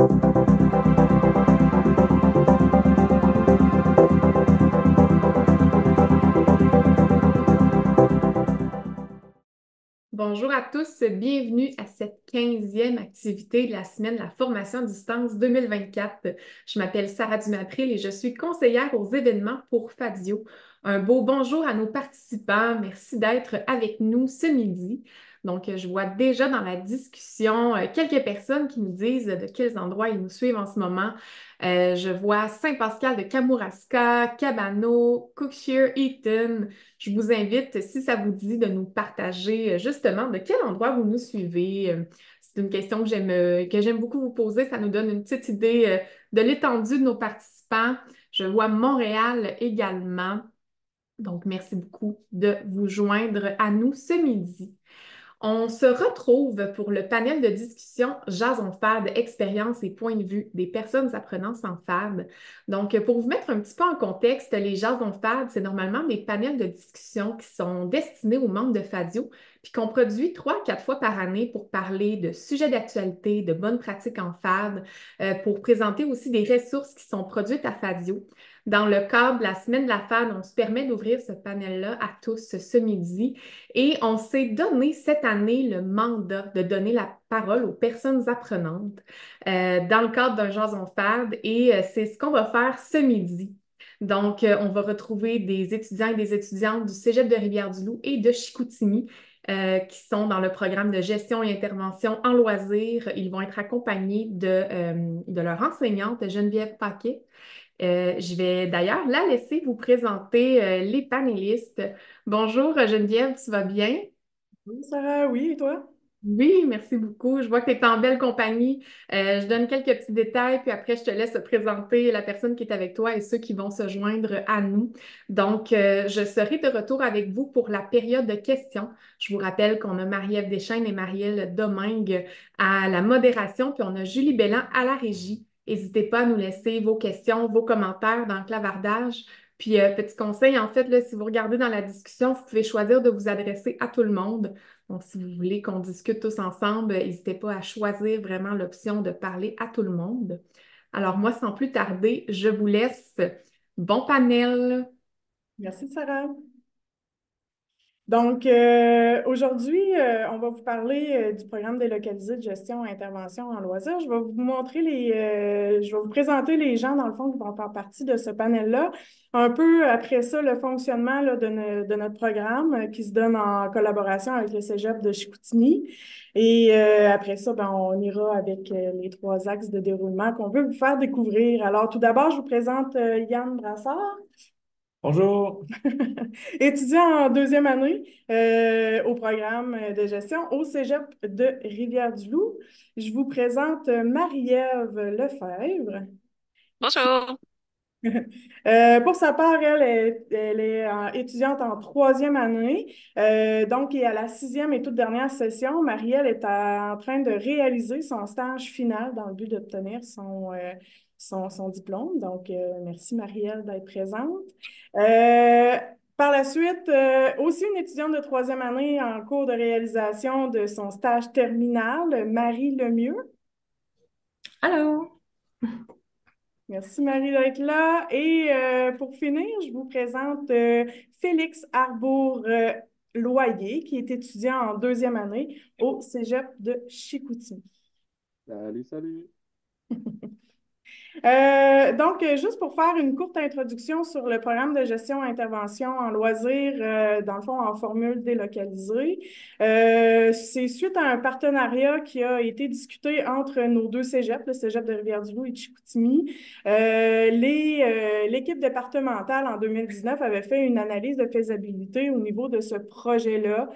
Bonjour à tous, bienvenue à cette 15e activité de la semaine de la formation à distance 2024. Je m'appelle Sarah Dumapril et je suis conseillère aux événements pour Fadio. Un beau bonjour à nos participants. Merci d'être avec nous ce midi. Donc, je vois déjà dans la discussion quelques personnes qui nous disent de quels endroits ils nous suivent en ce moment. Je vois Saint-Pascal de Kamouraska, Cabano, Cookshire, Eaton. Je vous invite, si ça vous dit, de nous partager justement de quel endroit vous nous suivez. C'est une question que j'aime beaucoup vous poser. Ça nous donne une petite idée de l'étendue de nos participants. Je vois Montréal également. Donc, merci beaucoup de vous joindre à nous ce midi. On se retrouve pour le panel de discussion Jason FAD, expérience et points de vue des personnes apprenant sans FAD. Donc, pour vous mettre un petit peu en contexte, les Jason FAD, c'est normalement des panels de discussion qui sont destinés aux membres de Fadio, puis qu'on produit 3 à 4 fois par année pour parler de sujets d'actualité, de bonnes pratiques en FAD, pour présenter aussi des ressources qui sont produites à Fadio. Dans le cadre de la semaine de la FAD, on se permet d'ouvrir ce panel-là à tous ce midi. Et on s'est donné cette année le mandat de donner la parole aux personnes apprenantes dans le cadre d'un Jason FAD et c'est ce qu'on va faire ce midi. Donc, on va retrouver des étudiants et des étudiantes du Cégep de Rivière-du-Loup et de Chicoutimi qui sont dans le programme de gestion et intervention en loisirs. Ils vont être accompagnés de leur enseignante Geneviève Paquet. Je vais d'ailleurs la laisser vous présenter les panélistes. Bonjour Geneviève, tu vas bien? Oui, Sarah, oui, et toi? Oui, merci beaucoup. Je vois que tu es en belle compagnie. Je donne quelques petits détails, puis après, je te laisse présenter la personne qui est avec toi et ceux qui vont se joindre à nous. Donc, je serai de retour avec vous pour la période de questions. Je vous rappelle qu'on a Marie-Ève Deschênes et Marielle Domingue à la modération, puis on a Julie Belland à la régie. N'hésitez pas à nous laisser vos questions, vos commentaires dans le clavardage. Puis, petit conseil, en fait, là, si vous regardez dans la discussion, vous pouvez choisir de vous adresser à tout le monde. Donc, si vous voulez qu'on discute tous ensemble, n'hésitez pas à choisir vraiment l'option de parler à tout le monde. Alors, moi, sans plus tarder, je vous laisse. Bon panel. Merci, Sarah. Donc, aujourd'hui, on va vous parler du programme délocalisé de gestion et intervention en loisirs. Je vais vous présenter les gens, dans le fond, qui vont faire partie de ce panel-là. Un peu après ça, le fonctionnement là, de notre programme qui se donne en collaboration avec le Cégep de Chicoutimi. Et après ça, ben, on ira avec les 3 axes de déroulement qu'on veut vous faire découvrir. Alors, tout d'abord, je vous présente Yann Brassard. Bonjour. Étudiant en 2e année au programme de gestion au Cégep de Rivière-du-Loup. Je vous présente Marie-Ève Lefebvre. Bonjour. Pour sa part, elle est étudiante en 3e année. Donc, et à la 6e et toute dernière session, Marie-Ève est en train de réaliser son stage final dans le but d'obtenir son diplôme. Donc, merci Marie-Ève d'être présente. Euh, Par la suite, aussi une étudiante de 3e année en cours de réalisation de son stage terminal, Marie Lemieux. Allô? Merci Marie d'être là. Et pour finir, je vous présente Félix Arbour-Loyer, qui est étudiant en 2e année au Cégep de Chicoutimi. Salut, salut. Donc, juste pour faire une courte introduction sur le programme de gestion-intervention en loisirs, dans le fond, en formule délocalisée. C'est suite à un partenariat qui a été discuté entre nos 2 cégeps, le Cégep de Rivière-du-Loup et de Chicoutimi. L'équipe départementale, en 2019, avait fait une analyse de faisabilité au niveau de ce projet-là,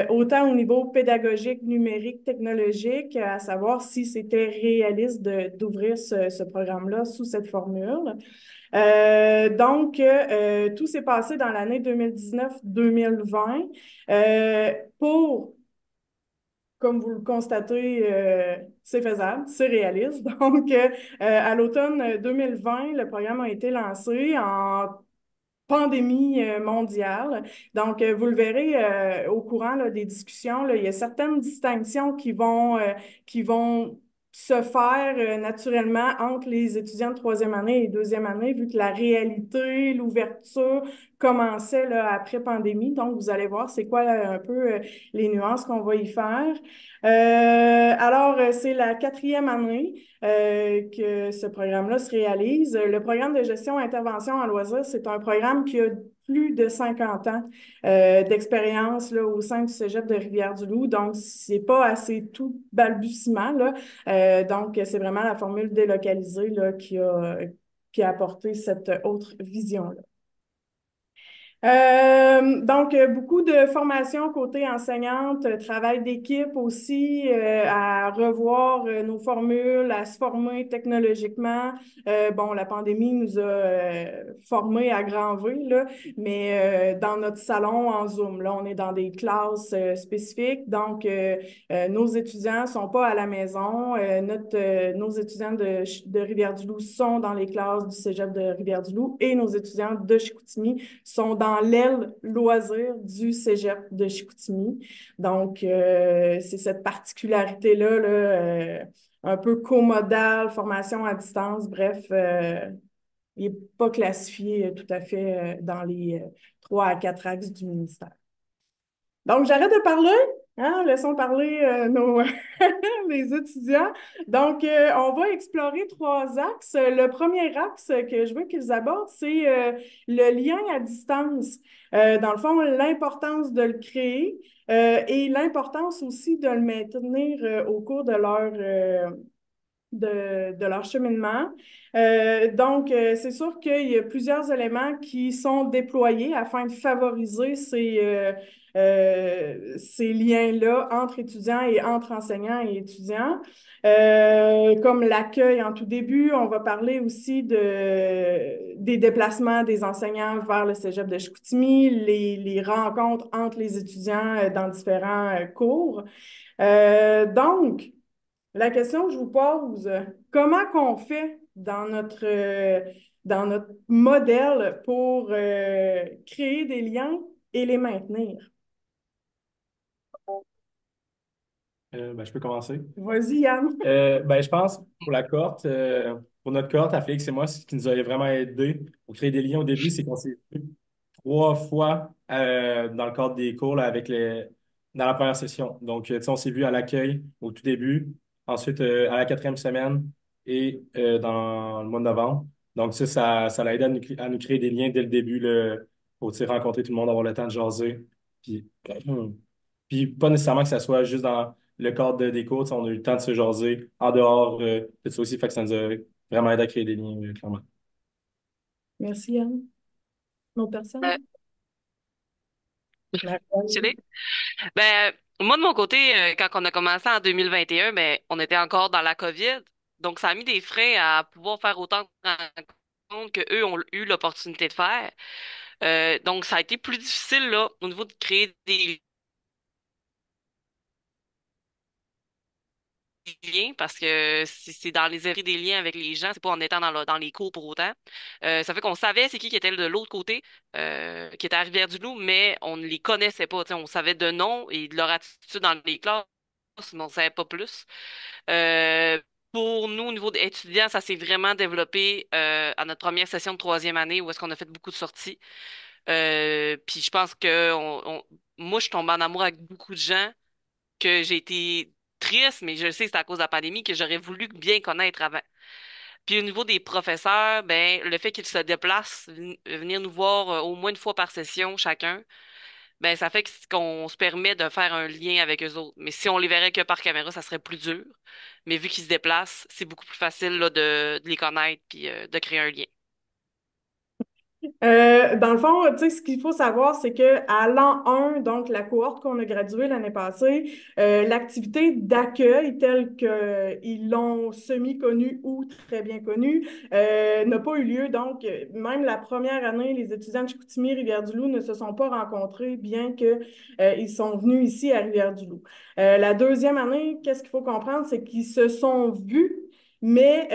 autant au niveau pédagogique, numérique, technologique, à savoir si c'était réaliste d'ouvrir ce programme-là sous cette formule. Donc, tout s'est passé dans l'année 2019-2020 pour, comme vous le constatez, c'est faisable, c'est réaliste. Donc, à l'automne 2020, le programme a été lancé en pandémie mondiale. Donc, vous le verrez au courant là, des discussions, là, il y a certaines distinctions qui vont se faire naturellement entre les étudiants de troisième année et deuxième année, vu que la réalité, l'ouverture commençait là, après pandémie. Donc, vous allez voir c'est quoi un peu les nuances qu'on va y faire. C'est la quatrième année que ce programme-là se réalise. Le programme de gestion intervention en loisirs, c'est un programme qui a plus de 50 ans d'expérience là, au sein du Cégep de Rivière-du-Loup. Donc, c'est pas assez tout balbutiement, là. Donc, c'est vraiment la formule délocalisée là, qui a apporté cette autre vision-là. Beaucoup de formation côté enseignante, travail d'équipe aussi, à revoir nos formules, à se former technologiquement. La pandémie nous a formés à grand V, là, mais dans notre salon en Zoom, là, on est dans des classes spécifiques. Donc, nos étudiants sont pas à la maison. Nos étudiants de Rivière-du-Loup sont dans les classes du Cégep de Rivière-du-Loup et nos étudiants de Chicoutimi sont dans l'aile loisirs du Cégep de Chicoutimi. Donc, c'est cette particularité-là, là, un peu comodale, formation à distance, bref, il n'est pas classifié tout à fait dans les 3 à 4 axes du ministère. Donc, j'arrête de parler. Hein, laissons parler les étudiants. Donc, on va explorer 3 axes. Le premier axe que je veux qu'ils abordent, c'est le lien à distance. Dans le fond, l'importance de le créer et l'importance aussi de le maintenir au cours de leur cheminement. C'est sûr qu'il y a plusieurs éléments qui sont déployés afin de favoriser ces liens-là entre étudiants et entre enseignants et étudiants. Comme l'accueil en tout début, on va parler aussi des déplacements des enseignants vers le Cégep de Chicoutimi, les rencontres entre les étudiants dans différents cours. La question que je vous pose, comment qu'on fait dans notre modèle pour créer des liens et les maintenir? Je peux commencer. Vas-y, Yann. Je pense pour notre cohorte à Félix et moi, ce qui nous a vraiment aidé pour créer des liens au début, c'est qu'on s'est vu 3 fois dans le cadre des cours là, dans la première session. Donc, tu sais, on s'est vu à l'accueil au tout début, ensuite à la quatrième semaine et dans le mois de novembre. Donc, ça l'a aidé à nous créer des liens dès le début pour tu sais, rencontrer tout le monde, avoir le temps de jaser. Puis, puis pas nécessairement que ça soit juste dans le cadre des cours, tu sais, on a eu le temps de se jaser en dehors de ça aussi, fait que ça nous a vraiment aidé à créer des liens, clairement. Merci, Yann. D'autres personnes? Euh, Marie. Chérie? Ben, moi, de mon côté, quand on a commencé en 2021, ben, on était encore dans la COVID. Donc, ça a mis des freins à pouvoir faire autant de rencontres que eux ont eu l'opportunité de faire. Donc, ça a été plus difficile, là, au niveau de créer des liens parce que c'est dans les errer des liens avec les gens, c'est pas en étant dans les cours pour autant. Ça fait qu'on savait c'est qui était de l'autre côté, qui était à Rivière-du-Loup, mais on ne les connaissait pas. Tu sais, on savait de nom et de leur attitude dans les classes, mais on ne savait pas plus. Euh, pour nous, au niveau des étudiants, ça s'est vraiment développé à notre première session de troisième année où est-ce qu'on a fait beaucoup de sorties. Puis je pense que moi, je suis tombée en amour avec beaucoup de gens que j'ai été triste, mais je sais que c'est à cause de la pandémie que j'aurais voulu bien connaître avant. Puis au niveau des professeurs, ben le fait qu'ils se déplacent, venir nous voir au moins une fois par session chacun, ben ça fait qu'on se permet de faire un lien avec eux autres. Mais si on les verrait que par caméra, ça serait plus dur. Mais vu qu'ils se déplacent, c'est beaucoup plus facile là, de les connaître puis de créer un lien. Dans le fond, tu sais, ce qu'il faut savoir, c'est que à l'an 1, donc la cohorte qu'on a graduée l'année passée, l'activité d'accueil telle qu'ils l'ont semi-connue ou très bien connue n'a pas eu lieu. Donc, même la première année, les étudiants de Chicoutimi, Rivière-du-Loup ne se sont pas rencontrés, bien que ils sont venus ici à Rivière-du-Loup. La deuxième année, qu'est-ce qu'il faut comprendre, c'est qu'ils se sont vus Mais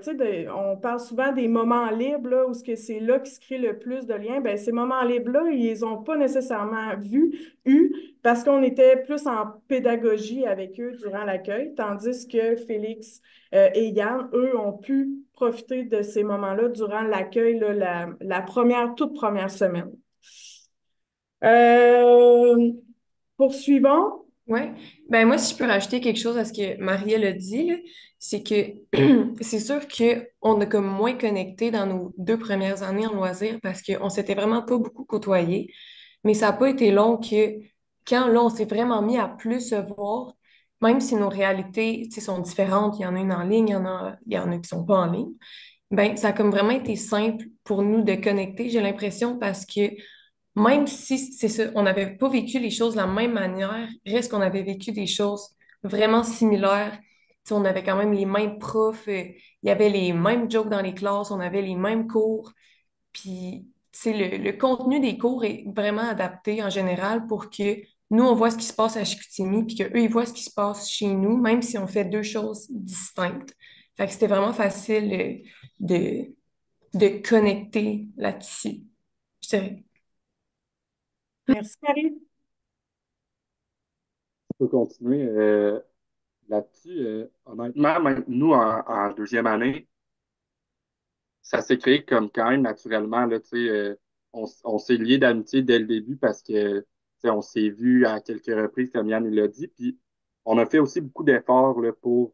tu sais, on parle souvent des moments libres, là, où c'est là qui se crée le plus de liens. Ben, ces moments libres-là, ils les ont pas nécessairement eus, parce qu'on était plus en pédagogie avec eux durant l'accueil, tandis que Félix et Yann, eux, ont pu profiter de ces moments-là durant l'accueil, là, toute première semaine. Euh, Poursuivons. Ouais. Ben moi, si je peux rajouter quelque chose à ce que Marielle a dit, là, c'est que c'est sûr qu'on a comme moins connecté dans nos 2 premières années en loisirs parce qu'on s'était vraiment pas beaucoup côtoyés. Mais ça n'a pas été long que quand là, on s'est vraiment mis à plus se voir, même si nos réalités, tu sais, sont différentes, il y en a une en ligne, il y en a qui sont pas en ligne, ben ça a comme vraiment été simple pour nous de connecter, j'ai l'impression, parce que même si c'est ça, on n'avait pas vécu les choses de la même manière, reste qu'on avait vécu des choses vraiment similaires. Tu sais, on avait quand même les mêmes profs, il y avait les mêmes jokes dans les classes, on avait les mêmes cours. Puis, tu sais, le contenu des cours est vraiment adapté en général pour que nous, on voit ce qui se passe à Chicoutimi, puis qu'eux, ils voient ce qui se passe chez nous, même si on fait 2 choses distinctes. Fait que c'était vraiment facile de, de connecter là-dessus. Je dirais. Merci, Marie. Je peux continuer là-dessus. Honnêtement, même nous, en deuxième année, ça s'est créé comme quand même naturellement. Là, tu sais, on s'est liés d'amitié dès le début parce que tu sais, on s'est vu à quelques reprises, comme Yann il l'a dit. Puis on a fait aussi beaucoup d'efforts là, pour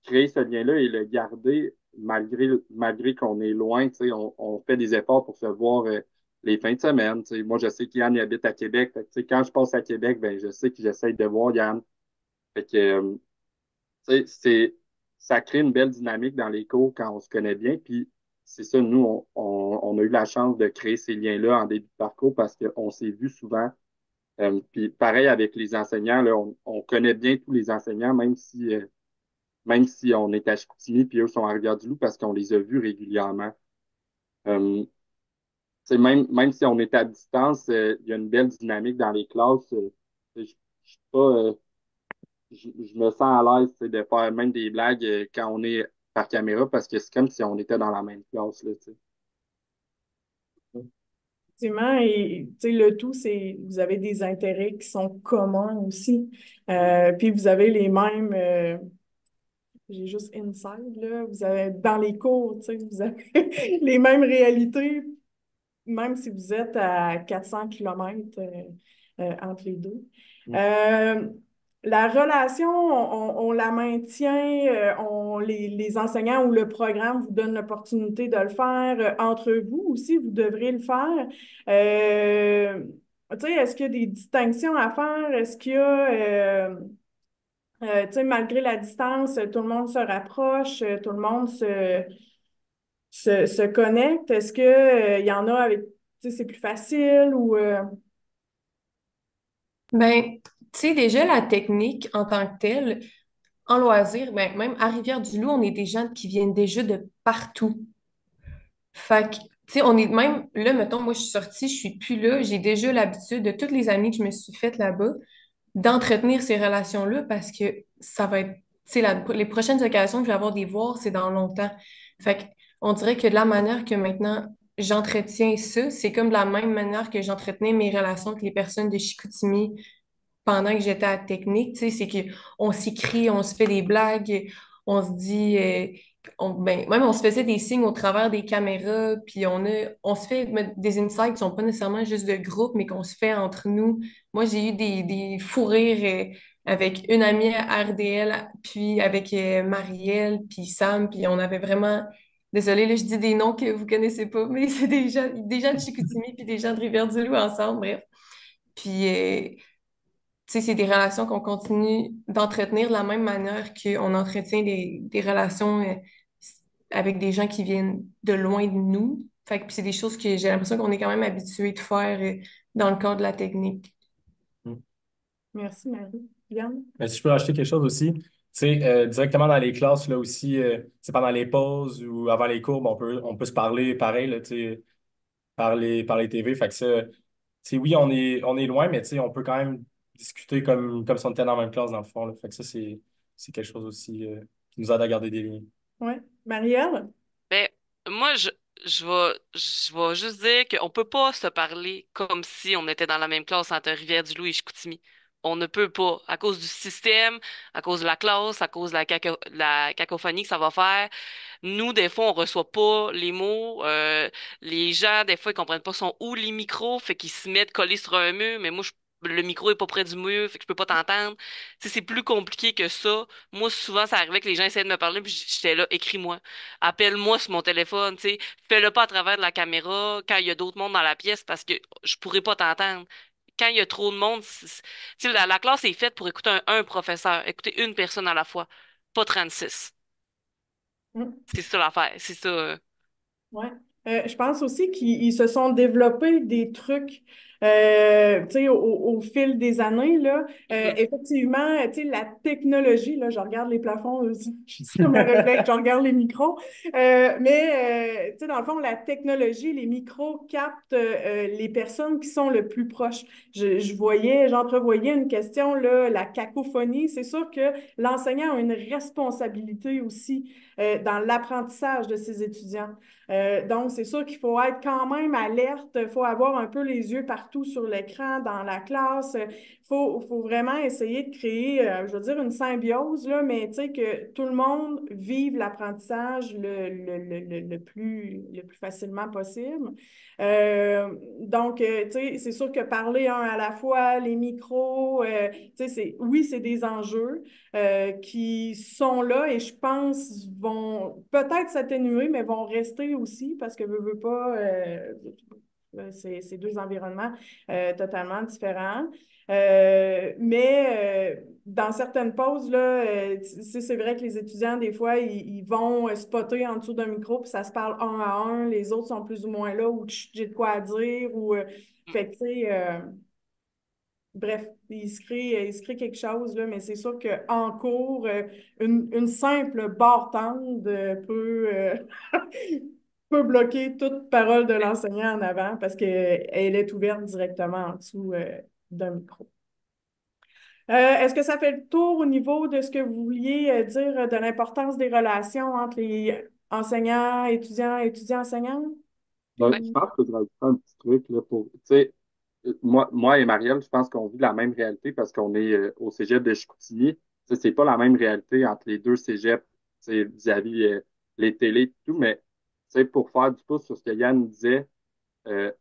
créer ce lien-là et le garder malgré qu'on est loin. Tu sais, on fait des efforts pour se voir les fins de semaine. Tu sais. Moi, je sais qu'Yann il habite à Québec. Fait que, tu sais, quand je passe à Québec, ben, je sais que j'essaie de voir Yann. Fait que, tu sais, ça crée une belle dynamique dans les cours quand on se connaît bien. Puis c'est ça, nous, on a eu la chance de créer ces liens-là en début de parcours parce qu'on s'est vu souvent. Puis pareil avec les enseignants, là, on connaît bien tous les enseignants, même si on est à Chicoutimi puis eux sont à Rivière-du-Loup parce qu'on les a vus régulièrement. Euh, tu sais, même si on est à distance, il y a une belle dynamique dans les classes. Je suis pas, je me sens à l'aise, tu sais, de faire même des blagues quand on est par caméra parce que c'est comme si on était dans la même classe, là, tu sais. Effectivement, et tu sais, le tout, c'est vous avez des intérêts qui sont communs aussi. Puis vous avez les mêmes, j'ai juste inside, là, vous avez dans les cours, tu sais, vous avez les mêmes réalités, même si vous êtes à 400 kilomètres entre les deux. Euh, la relation, on la maintient, les enseignants ou le programme vous donne l'opportunité de le faire. Entre vous aussi, vous devrez le faire. Euh, Tu sais, est-ce qu'il y a des distinctions à faire? Est-ce qu'il y a, tu sais, malgré la distance, tout le monde se rapproche, tout le monde se connecte? Est-ce que, il y en a avec, tu sais, c'est plus facile ou... Ben, tu sais, déjà, la technique en tant que telle, en loisir, ben, même à Rivière-du-Loup, on est des gens qui viennent déjà de partout. Fait que, tu sais, on est même, là, mettons, moi, je suis sortie, je suis plus là, j'ai déjà l'habitude de toutes les années que je me suis faites là-bas, d'entretenir ces relations-là parce que ça va être, tu sais, les prochaines occasions que je vais avoir des voir, c'est dans longtemps. Fait que, on dirait que de la manière que maintenant j'entretiens ça, c'est comme de la même manière que j'entretenais mes relations avec les personnes de Chicoutimi pendant que j'étais à la technique, tu sais, c'est qu'on s'écrit, on se fait des blagues, on se dit, ben, même on se faisait des signes au travers des caméras, puis on se fait des insights qui sont pas nécessairement juste de groupe, mais qu'on se fait entre nous. Moi, j'ai eu des fous rires avec une amie à RDL, puis avec Marielle, puis Sam, puis on avait vraiment... Désolée, là, je dis des noms que vous connaissez pas, mais c'est des gens de Chicoutimi, puis des gens de Rivière-du-Loup ensemble, bref. Puis, tu sais, c'est des relations qu'on continue d'entretenir de la même manière qu'on entretient des relations avec des gens qui viennent de loin de nous. Fait que puis c'est des choses que j'ai l'impression qu'on est quand même habitué de faire dans le cadre de la technique. Merci, Marie. Yann? Mais si je peux rajouter quelque chose aussi, tu sais, directement dans les classes, là aussi, tu sais, pendant les pauses ou avant les cours, ben, on peut se parler pareil, là, tu sais, par les TV. Fait que ça, tu sais, oui, on est loin, mais tu sais, on peut quand même discuter comme si on était dans la même classe, dans le fond, là. Fait que ça, c'est quelque chose aussi qui nous aide à garder des liens. Oui. Marielle? Ben, moi, je vais juste dire qu'on peut pas se parler comme si on était dans la même classe entre Rivière-du-Loup et Chicoutimi. On ne peut pas, à cause du système, à cause de la classe, à cause de la cacophonie que ça va faire. Nous, des fois, on reçoit pas les mots. Les gens, des fois, ils comprennent pas sont où les micros, fait qu'ils se mettent collés sur un mur, mais moi, le micro est pas près du mur, fait que je peux pas t'entendre. Tu sais, c'est plus compliqué que ça. Moi, souvent, ça arrivait que les gens essayaient de me parler, puis j'étais là, écris-moi. Appelle-moi sur mon téléphone, tu sais. Fais-le pas à travers de la caméra quand il y a d'autres mondes dans la pièce parce que je pourrais pas t'entendre. Quand il y a trop de monde, tu sais, la classe est faite pour écouter un professeur, écouter une personne à la fois, pas 36. C'est ça l'affaire, c'est ça. Ouais. Je pense aussi qu'ils se sont développés des trucs, tu sais, au fil des années, là. Mhm. Effectivement, tu sais, la technologie, là, je regarde les plafonds aussi, c'est comme un réflexe, je regarde les micros. Tu sais, dans le fond, la technologie, les micros captent les personnes qui sont le plus proches. J'entrevoyais une question, là, la cacophonie. C'est sûr que l'enseignant a une responsabilité aussi dans l'apprentissage de ses étudiants. Donc, c'est sûr qu'il faut être quand même alerte, il faut avoir un peu les yeux partout sur l'écran, dans la classe. Il faut vraiment essayer de créer, je veux dire, une symbiose, là, mais tu sais, que tout le monde vive l'apprentissage le plus facilement possible. Tu sais, c'est sûr que parler un à la fois, les micros, tu sais, oui, c'est des enjeux qui sont là et je pense vont peut-être s'atténuer, mais vont rester aussi parce que veux pas, c'est deux environnements totalement différents. Dans certaines pauses, là, c'est vrai que les étudiants, des fois, ils vont spotter en dessous d'un micro, puis ça se parle un à un. Les autres sont plus ou moins là, ou j'ai de quoi à dire, ou fait que, tu sais, bref, il se crée quelque chose, là, mais c'est sûr qu'en cours, une simple barre tendre peut bloquer toute parole de l'enseignant en avant parce qu'elle est ouverte directement en dessous d'un micro. Est-ce que ça fait le tour au niveau de ce que vous vouliez dire de l'importance des relations entre les enseignants, étudiants, étudiants, enseignants? Ben, Ouais. je pense que je rajouterais un petit truc là, pour, tu sais, moi et Marielle, je pense qu'on vit la même réalité parce qu'on est au cégep de Chicoutimi. Tu sais, c'est pas la même réalité entre les deux cégeps, tu sais, vis-à-vis les télés et tout, mais tu sais, pour faire du pouce sur ce que Yann disait, euh,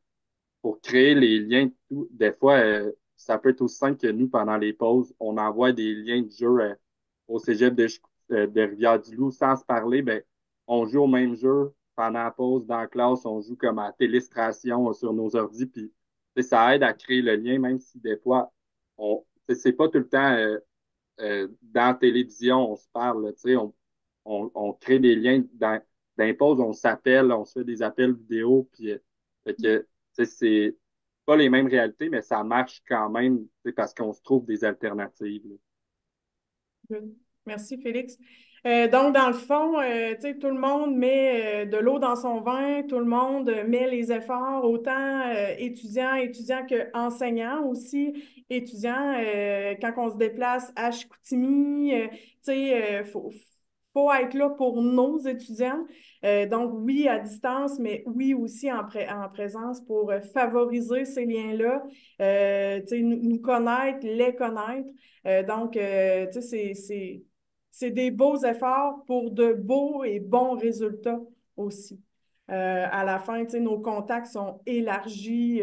pour créer les liens, tout, des fois, ça peut être aussi simple que nous, pendant les pauses, on envoie des liens de jeu au cégep de Rivière-du-Loup sans se parler. Ben, on joue au même jeu pendant la pause dans la classe, on joue comme à télestration sur nos ordi, puis ça aide à créer le lien, même si des fois, c'est pas tout le temps dans la télévision, on se parle, on crée des liens dans les pauses, on s'appelle, on se fait des appels vidéo, puis fait que, c'est pas les mêmes réalités, mais ça marche quand même, parce qu'on se trouve des alternatives, là. Good. Merci, Félix. Donc, dans le fond, tu sais, tout le monde met de l'eau dans son vin, tout le monde met les efforts, autant étudiants que enseignants aussi, étudiants, quand on se déplace à Chicoutimi, tu sais, faut être là pour nos étudiants. Donc, oui, à distance, mais oui aussi en présence pour favoriser ces liens-là, tu sais, nous connaître, les connaître. Tu sais, c'est des beaux efforts pour de beaux et bons résultats aussi. À la fin, tu sais, nos contacts sont élargis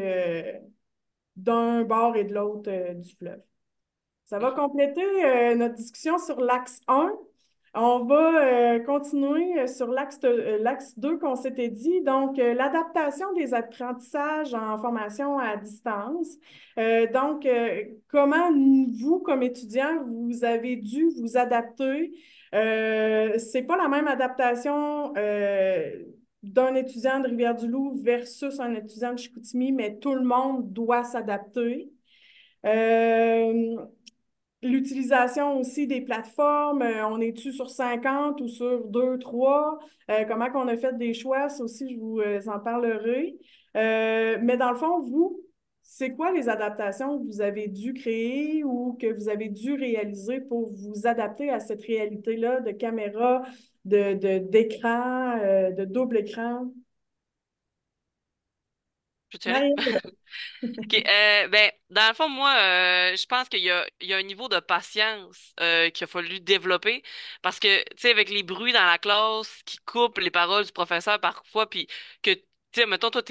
d'un bord et de l'autre du fleuve. Ça va compléter notre discussion sur l'axe 1. On va continuer sur l'axe 2 qu'on s'était dit, donc l'adaptation des apprentissages en formation à distance. Comment vous, comme étudiants, vous avez dû vous adapter? C'est pas la même adaptation d'un étudiant de Rivière-du-Loup versus un étudiant de Chicoutimi, mais tout le monde doit s'adapter. Euh, L'utilisation aussi des plateformes, on est-tu sur 50 ou sur 2, 3? Comment qu'on a fait des choix? Ça aussi, je vous en parlerai. Mais dans le fond, vous, c'est quoi les adaptations que vous avez dû créer ou que vous avez dû réaliser pour vous adapter à cette réalité-là de caméra, d'écran, de double écran? Peux-tu y aller? Marie-Ève. OK. Ben, dans le fond, moi, je pense qu'il y a un niveau de patience qu'il a fallu développer parce que, tu sais, avec les bruits dans la classe qui coupent les paroles du professeur parfois, puis que, tu sais, mettons, toi,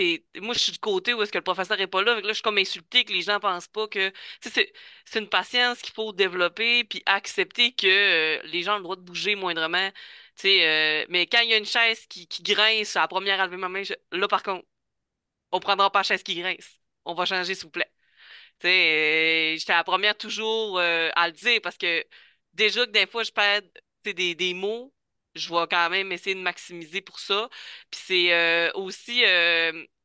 moi, je suis du côté où est-ce que le professeur est pas là, fait que là, je suis comme insultée que les gens pensent pas que, tu sais, c'est une patience qu'il faut développer puis accepter que les gens ont le droit de bouger moindrement, tu sais, mais quand il y a une chaise qui grince à la première à lever ma main, là, par contre, on prendra pas la chaise qui grince. On va changer, s'il vous plaît. Tu sais, j'étais la première toujours à le dire parce que déjà que des fois je perds tu sais, des mots, je vais quand même essayer de maximiser pour ça. Puis c'est aussi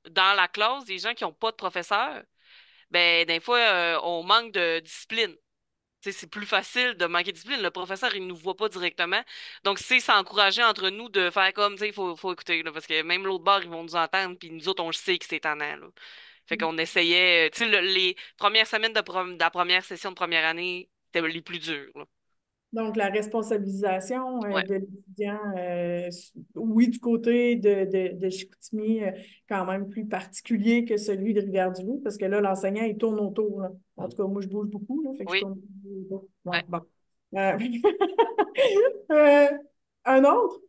dans la classe, des gens qui n'ont pas de professeur, ben des fois on manque de discipline. Tu sais, c'est plus facile de manquer de discipline. Le professeur, il nous voit pas directement. Donc, c'est s'encourager entre nous de faire comme, tu sais, faut écouter, là, parce que même l'autre bord, ils vont nous entendre, puis nous autres, on le sait que c'est tannant, là. Fait qu'on essayait, tu sais, les premières semaines de la première session de première année, c'était les plus dures, là. Donc, la responsabilisation Ouais. de l'étudiant, oui, du côté de Chicoutimi, quand même plus particulier que celui de Rivière-du-Loup, parce que là, l'enseignant, il tourne autour, là. En tout cas, moi, je bouge beaucoup, là, fait que je Oui. tourne autour. Ouais, Ouais. bon. Euh, euh, un autre?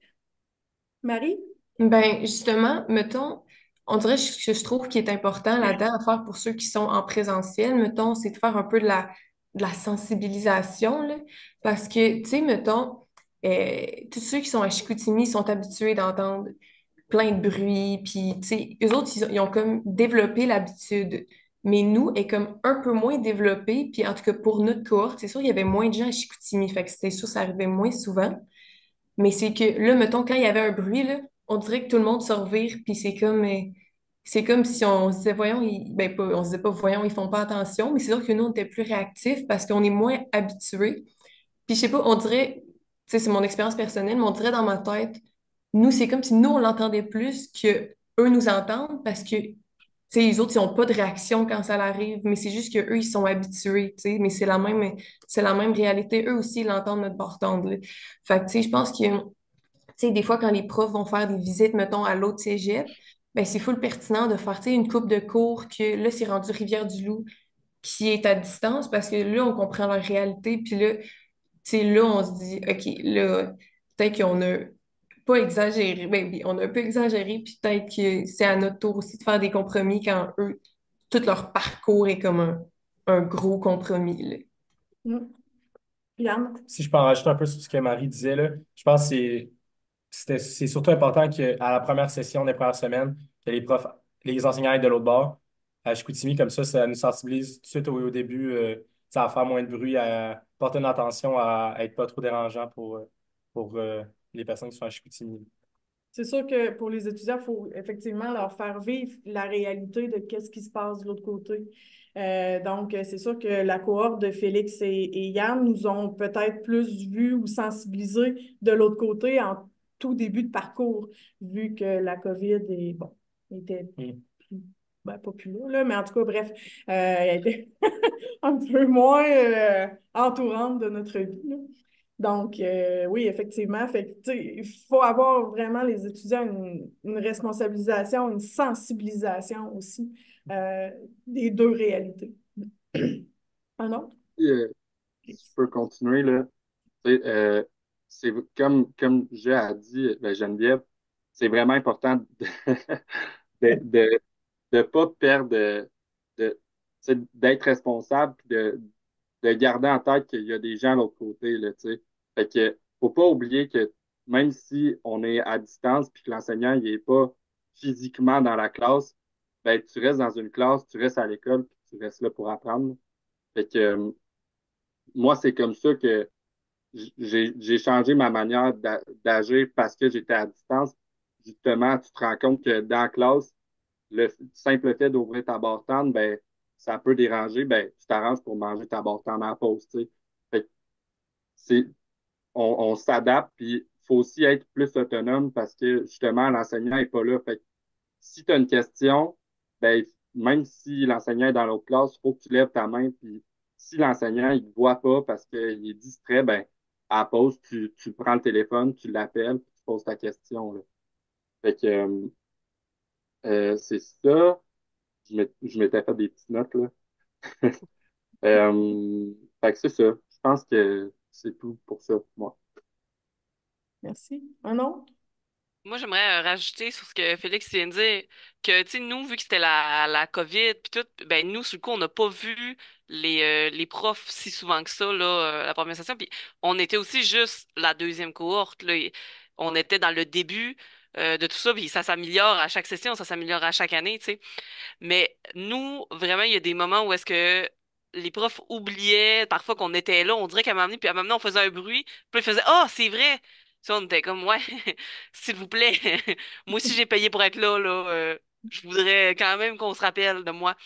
Marie? Ben, justement, mettons, on dirait que je trouve qu'il est important là-dedans à faire pour ceux qui sont en présentiel, mettons, c'est de faire un peu de la sensibilisation, là, parce que, tu sais, mettons, tous ceux qui sont à Chicoutimi sont habitués d'entendre plein de bruit, puis, tu sais, eux autres, ils ont comme développé l'habitude. Mais nous, est comme un peu moins développé, puis en tout cas pour notre cohorte, c'est sûr, il y avait moins de gens à Chicoutimi, fait que c'était sûr, ça arrivait moins souvent. Mais c'est que là, mettons, quand il y avait un bruit, là, on dirait que tout le monde se revire, puis c'est comme si on se disait, voyons, ben pas, on se disait pas, voyons, ils font pas attention, mais c'est sûr que nous, on était plus réactifs parce qu'on est moins habitués. Puis je sais pas, on dirait, tu sais, c'est mon expérience personnelle, mais on dirait dans ma tête, nous, c'est comme si nous, on l'entendait plus que eux nous entendent parce que, tu sais, les autres, ils n'ont pas de réaction quand ça arrive, mais c'est juste qu'eux, ils sont habitués, tu sais, mais c'est la même réalité. Eux aussi, ils l'entendent notre bord tendre, là. Fait que, tu sais, je pense que, tu sais, des fois, quand les profs vont faire des visites, mettons, à l'autre cégep, ben, c'est full pertinent de faire, tu sais, une coupe de cours que là, c'est rendu Rivière-du-Loup qui est à distance parce que là, on comprend leur réalité. Puis là, tu sais, là, on se dit, OK, là, peut-être qu'on a pas exagéré. Ben oui, on a un peu exagéré, puis peut-être que c'est à notre tour aussi de faire des compromis quand eux, tout leur parcours est comme un gros compromis, là. Mm. Yann? Si je peux en rajouter un peu sur ce que Marie disait, là, je pense que c'est surtout important qu'à la première session des premières semaines, que les profs, les enseignants aient de l'autre bord. À Chicoutimi, comme ça nous sensibilise tout de suite au début, tu sais, à faire moins de bruit, à porter une attention, à être pas trop dérangeant pour les personnes qui sont à Chicoutimi. C'est sûr que pour les étudiants, il faut effectivement leur faire vivre la réalité de qu'est-ce qui se passe de l'autre côté. Donc, c'est sûr que la cohorte de Félix et Yann nous ont peut-être plus vus ou sensibilisés de l'autre côté en tout début de parcours, vu que la COVID est, bon, était Mm. ben, pas plus là, mais en tout cas, bref, elle était un peu moins entourante de notre vie, là. Donc, oui, effectivement, fait que, tu sais, il faut avoir vraiment les étudiants une responsabilisation, une sensibilisation aussi euh, des deux réalités. Un autre? Puis, si je peux continuer, là, tu sais, c'est comme j'ai a dit, ben, Geneviève, c'est vraiment important de, de, de pas perdre tu sais, d'être responsable puis de garder en tête qu'il y a des gens de l'autre côté, là, tu sais. Fait que faut pas oublier que même si on est à distance puis que l'enseignant il est pas physiquement dans la classe, ben tu restes dans une classe, tu restes à l'école, puis tu restes là pour apprendre. Fait que moi, c'est comme ça que j'ai changé ma manière d'agir parce que j'étais à distance. Justement, tu te rends compte que dans la classe, le simple fait d'ouvrir ta barre tendre, ben, ça peut déranger, ben, tu t'arranges pour manger ta barre tendre à la pause, tu sais. Fait que c'est, on s'adapte, puis il faut aussi être plus autonome parce que, justement, l'enseignant n'est pas là. Fait que si tu as une question, ben, même si l'enseignant est dans l'autre classe, il faut que tu lèves ta main, puis si l'enseignant, il ne te voit pas parce qu'il est distrait, ben, à la pause, tu prends le téléphone, tu l'appelles, puis tu poses ta question, là. Fait que, c'est ça. Je m'étais fait des petites notes, là. Fait que c'est ça. Je pense que c'est tout pour ça, moi. Merci. Un autre? Moi, j'aimerais rajouter sur ce que Félix vient de dire, que, tu sais, nous, vu que c'était la COVID, puis tout, ben, nous, sur le coup, on n'a pas vu les profs si souvent que ça, là, la première session, puis on était aussi juste la deuxième cohorte, là, et on était dans le début de tout ça, puis ça s'améliore à chaque session, ça s'améliore à chaque année, tu sais. Mais nous, vraiment, il y a des moments où est-ce que les profs oubliaient parfois qu'on était là. On dirait qu'à un moment donné, puis à un moment donné, on faisait un bruit, puis ils faisaient «Ah, c'est vrai!» Tu sais, on était comme «Ouais, s'il vous plaît, moi aussi j'ai payé pour être là, là. Je voudrais quand même qu'on se rappelle de moi.»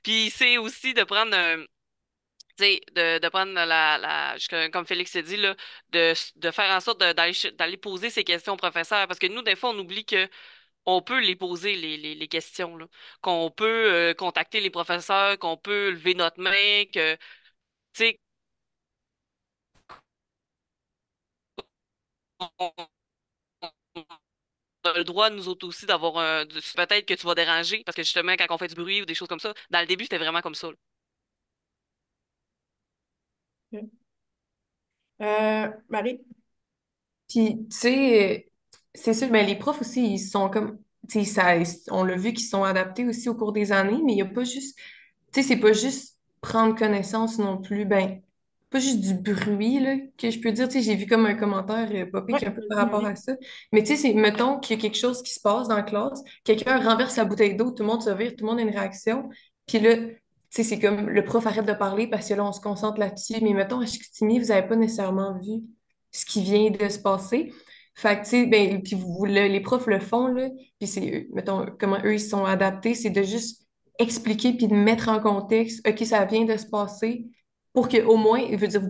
Puis c'est aussi de prendre, tu sais, de prendre comme Félix s'est dit, là, de faire en sorte d'aller poser ces questions au professeur. Parce que nous, des fois, on oublie que on peut les poser, les questions, là. Qu'on peut contacter les professeurs, qu'on peut lever notre main, que, tu sais, on a le droit, nous autres aussi, d'avoir peut-être que tu vas déranger, parce que justement, quand on fait du bruit ou des choses comme ça, dans le début, c'était vraiment comme ça, là. OK. Marie? Puis, tu sais, c'est sûr, ben, les profs aussi, ils sont comme, tu sais, ça, on l'a vu qu'ils sont adaptés aussi au cours des années, mais il n'y a pas juste, tu sais, c'est pas juste prendre connaissance non plus, ben, pas juste du bruit, là, que je peux dire, tu sais, j'ai vu comme un commentaire popé Oui, qui est un peu par vas-y, rapport Marie. à ça, mais tu sais, c'est, mettons qu'il y a quelque chose qui se passe dans la classe, quelqu'un renverse la bouteille d'eau, tout le monde se vire, tout le monde a une réaction, puis là, tu sais, c'est comme le prof arrête de parler parce que là, on se concentre là-dessus, mais mettons, à Chicoutimi, vous n'avez pas nécessairement vu ce qui vient de se passer. Fait que, tu sais, ben, puis les profs le font, là, puis c'est, mettons, comment eux, ils se sont adaptés, c'est de juste expliquer puis de mettre en contexte, OK, ça vient de se passer, pour que au moins, je veux dire,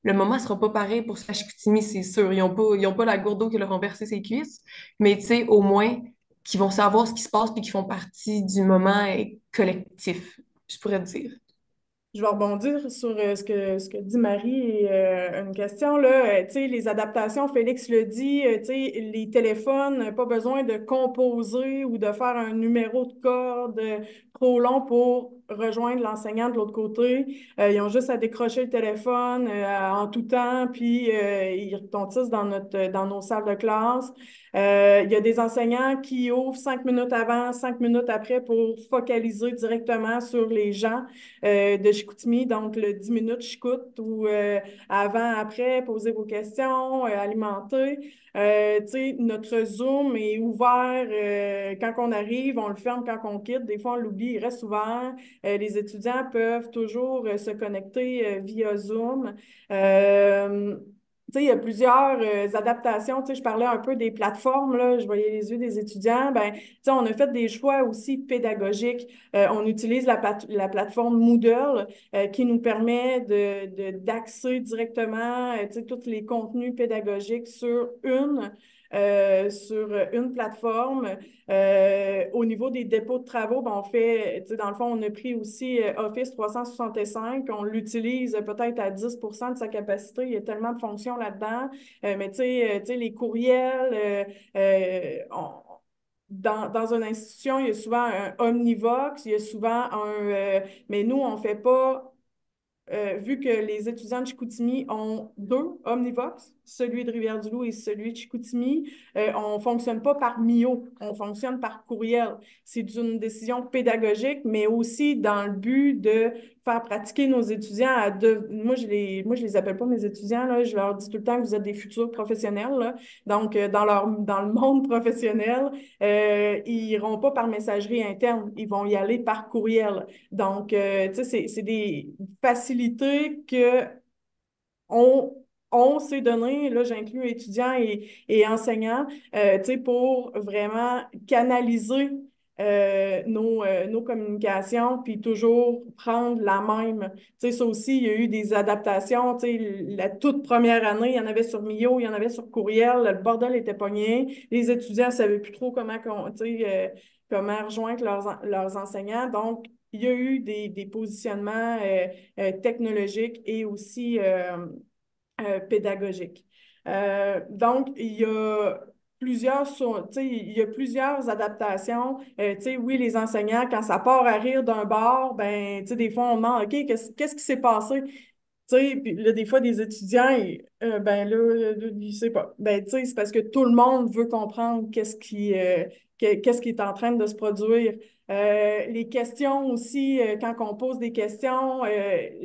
le moment sera pas pareil pour Chicoutimi, c'est sûr. Ils ont pas la gourde d'eau qui leur ont versé ses cuisses, mais tu sais, au moins, qu'ils vont savoir ce qui se passe puis qu'ils font partie du moment collectif, je pourrais dire. Je vais rebondir sur ce que dit Marie et une question là. Tu sais, les adaptations, Félix le dit, tu sais, les téléphones, pas besoin de composer ou de faire un numéro de corde trop long pour rejoindre l'enseignant de l'autre côté. Ils ont juste à décrocher le téléphone en tout temps, puis ils retentissent dans nos salles de classe. Il y a des enseignants qui ouvrent 5 minutes avant, 5 minutes après pour focaliser directement sur les gens de Chicoutimi, donc le 10 minutes Chicoute ou avant, après, posez vos questions, alimenter. Tu sais, notre Zoom est ouvert quand on arrive, on le ferme quand on quitte. Des fois, on l'oublie, il reste ouvert. Les étudiants peuvent toujours se connecter via Zoom. Euh, Tu sais, il y a plusieurs adaptations. Tu sais, je parlais un peu des plateformes, là, je voyais les yeux des étudiants. Ben, tu sais, on a fait des choix aussi pédagogiques. On utilise la plateforme Moodle qui nous permet d'axer directement tu sais, tous les contenus pédagogiques sur une plateforme. Au niveau des dépôts de travaux, ben, on fait, tu sais, dans le fond, on a pris aussi Office 365. On l'utilise peut-être à 10% de sa capacité. Il y a tellement de fonctions là-dedans. Mais tu sais, les courriels, dans une institution, il y a souvent un Omnivox, il y a souvent mais nous, on ne fait pas vu que les étudiants de Chicoutimi ont deux Omnivox, celui de Rivière-du-Loup et celui de Chicoutimi, on ne fonctionne pas par MIO, on fonctionne par courriel. C'est une décision pédagogique, mais aussi dans le but de faire pratiquer nos étudiants moi, je les appelle pas mes étudiants, là, je leur dis tout le temps que vous êtes des futurs professionnels, là. Donc, dans le monde professionnel, ils n'iront pas par messagerie interne, ils vont y aller par courriel. Donc, tu sais, c'est des facilités que on, on s'est donné, là j'inclus étudiants et enseignants, tu sais, pour vraiment canaliser nos communications, puis toujours prendre la même. Tu sais, ça aussi, il y a eu des adaptations. Tu sais, la toute première année, il y en avait sur Mio, il y en avait sur Courriel, le bordel était pogné. Les étudiants ne savaient plus trop tu sais, comment rejoindre leurs enseignants. Donc, il y a eu des positionnements technologiques et aussi pédagogiques. Donc, tu sais, il y a plusieurs adaptations. Tu sais, oui, les enseignants, quand ça part à rire d'un bord, ben, tu sais, des fois, on demande, OK, qu'est-ce qui s'est passé? Tu sais, puis là, des fois, des étudiants, ben là, je sais pas. Ben, tu sais, c'est parce que tout le monde veut comprendre qu'est-ce qui est en train de se produire. Les questions aussi, quand on pose des questions,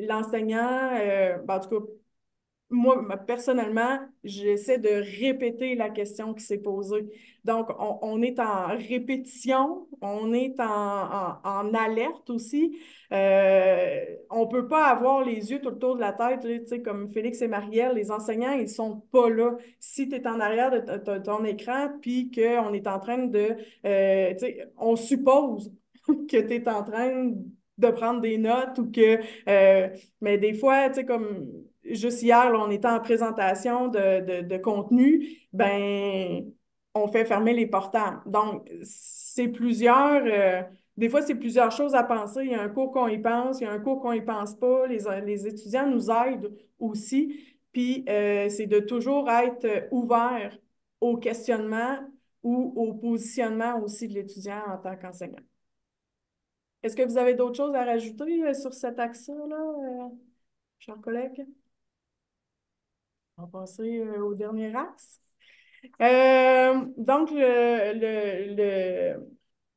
l'enseignant, ben, en tout cas, moi, personnellement, j'essaie de répéter la question qui s'est posée. Donc, on est en répétition, on est en alerte aussi. On ne peut pas avoir les yeux tout le tour de la tête, là, tu sais, comme Félix et Marielle, les enseignants, ils ne sont pas là. Si tu es en arrière de ton écran, puis qu'on est en train tu sais, on suppose que tu es en train de prendre des notes ou que, mais des fois, tu sais, comme juste hier, là, on était en présentation de contenu, ben, on fait fermer les portables. Donc, des fois, c'est plusieurs choses à penser. Il y a un cours qu'on y pense, il y a un cours qu'on y pense pas. Les étudiants nous aident aussi. Puis, c'est de toujours être ouvert au questionnement ou au positionnement aussi de l'étudiant en tant qu'enseignant. Est-ce que vous avez d'autres choses à rajouter sur cet axe-là, chers collègues? On va passer au dernier axe. Donc,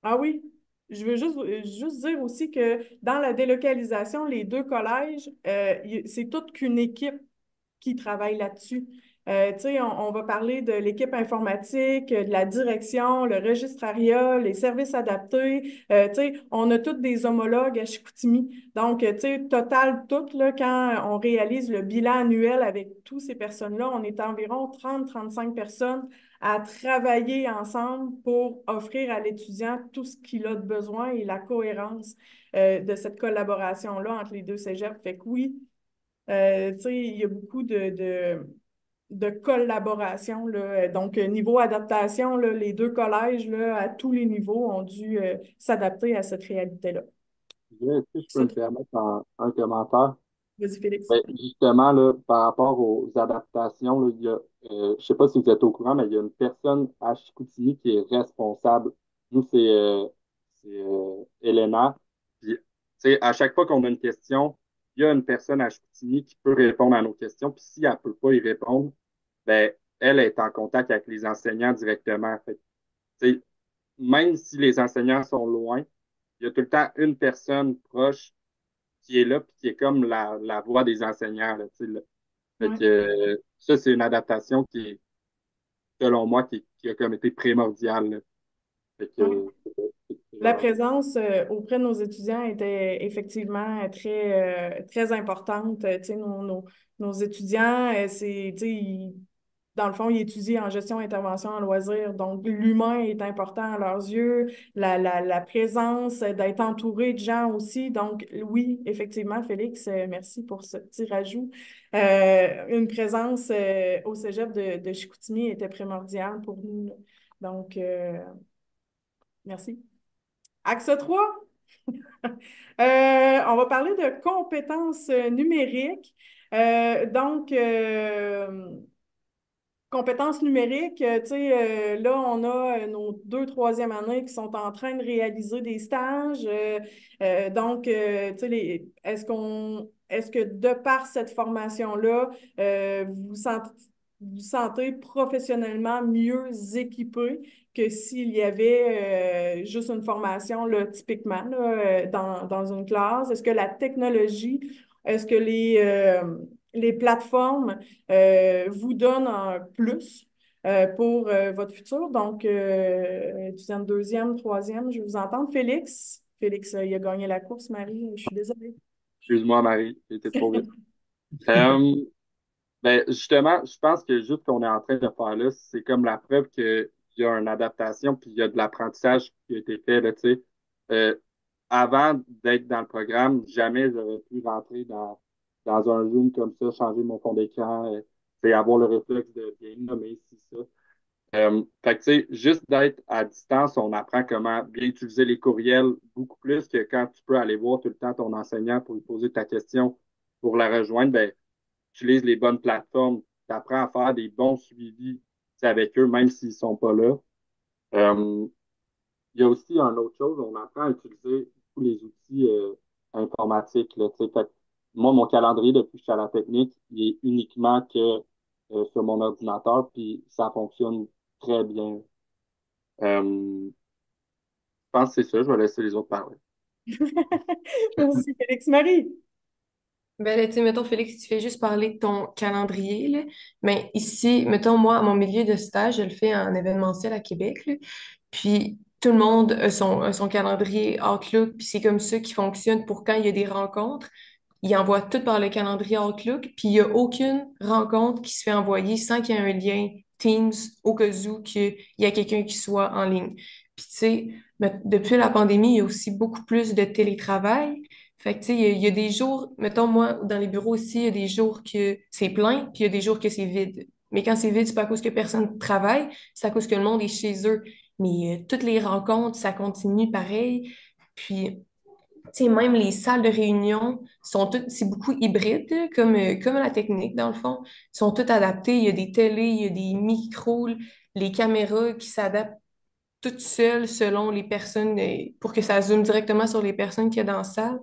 Ah oui, je veux juste dire aussi que dans la délocalisation, les deux collèges, c'est toute qu'une équipe qui travaille là-dessus. Tu sais, on va parler de l'équipe informatique, de la direction, le registrariat, les services adaptés. Tu sais, on a tous des homologues à Chicoutimi. Donc, tu sais, total, tout, là, quand on réalise le bilan annuel avec toutes ces personnes-là, on est environ 30-35 personnes à travailler ensemble pour offrir à l'étudiant tout ce qu'il a de besoin et la cohérence de cette collaboration-là entre les deux cégeps. Fait que oui, tu sais, il y a beaucoup de collaboration, là. Donc, niveau adaptation, là, les deux collèges, là, à tous les niveaux, ont dû s'adapter à cette réalité-là. Est-ce que je peux Ça, me permettre un commentaire? vas-y, Félix. Ben, justement, là, par rapport aux adaptations, là, je ne sais pas si vous êtes au courant, mais il y a une personne à Chicoutimi qui est responsable. Nous, c'est Elena. Puis, tu sais, à chaque fois qu'on a une question, il y a une personne à Chicoutimi qui peut répondre à nos questions. Puis si elle ne peut pas y répondre, ben, elle est en contact avec les enseignants directement. Fait que, tu sais, même si les enseignants sont loin, il y a tout le temps une personne proche qui est là, puis qui est comme la voix des enseignants. Là, tu sais, là. Fait Ouais. que, ça, c'est une adaptation qui est, selon moi, qui a comme été primordiale. Là. Fait que, Ouais. c'est La genre, présence auprès de nos étudiants était effectivement très importante. Tu sais, nos étudiants, tu sais, dans le fond, ils étudient en gestion, intervention, en loisirs. Donc, l'humain est important à leurs yeux. La présence, d'être entouré de gens aussi. Donc, oui, effectivement, Félix, merci pour ce petit rajout. Une présence au cégep de Chicoutimi était primordiale pour nous, là. Donc, merci. Axe 3. On va parler de compétences numériques. Donc, compétences numériques, tu sais, là, on a nos deux, troisième années qui sont en train de réaliser des stages. Donc, tu sais, est-ce que de par cette formation-là, vous sentez professionnellement mieux équipé que s'il y avait juste une formation, là, typiquement, là, dans une classe? Est-ce que la technologie, est-ce que les plateformes vous donne un plus pour votre futur. Donc, étudiant de deuxième, troisième, je vais vous entendre. Félix. Félix, il a gagné la course, Marie. Je suis désolée. excuse-moi, Marie, j'ai été trop vite. Ben, justement, je pense que juste qu'on est en train de faire là, c'est comme la preuve que il y a une adaptation, puis il y a de l'apprentissage qui a été fait, là, tu sais. Euh, Avant d'être dans le programme, jamais j'aurais pu rentrer dans un Zoom comme ça, changer mon fond d'écran, c'est avoir le réflexe de bien nommer, si ça. Fait que, tu sais, juste d'être à distance, on apprend comment bien utiliser les courriels beaucoup plus que quand tu peux aller voir tout le temps ton enseignant pour lui poser ta question pour la rejoindre, ben, utilise les bonnes plateformes, tu apprends à faire des bons suivis avec eux, même s'ils ne sont pas là. Euh, il y a aussi une autre chose, on apprend à utiliser tous les outils informatiques. Là, fait que moi, mon calendrier, depuis que je suis à la technique, il est uniquement que sur mon ordinateur, puis ça fonctionne très bien. Je pense que c'est ça, je vais laisser les autres parler. Merci, Félix-Marie. Ben, là, tu sais, mettons, Félix, tu fais juste parler de ton calendrier, là. Mais ici, mettons, moi, à mon milieu de stage, je le fais en événementiel à Québec, là. Puis, tout le monde a son calendrier Outlook, puis c'est comme ça qui fonctionne pour quand il y a des rencontres. Il envoie tout par le calendrier Outlook, puis il n'y a aucune rencontre qui se fait envoyer sans qu'il y ait un lien Teams au cas où qu'il y a quelqu'un qui soit en ligne. Puis, tu sais, depuis la pandémie, il y a aussi beaucoup plus de télétravail. Fait que, tu sais, il y a des jours, mettons, moi, dans les bureaux aussi, il y a des jours que c'est plein, puis il y a des jours que c'est vide. Mais quand c'est vide, c'est pas à cause que personne travaille, c'est à cause que le monde est chez eux. Mais toutes les rencontres, ça continue pareil. Puis, tu sais, même les salles de réunion sont toutes, c'est beaucoup hybride, là, comme la technique, dans le fond. Ils sont toutes adaptés. Il y a des télés, il y a des micros, les caméras qui s'adaptent toutes seules selon les personnes, pour que ça zoome directement sur les personnes qu'il y a dans la salle.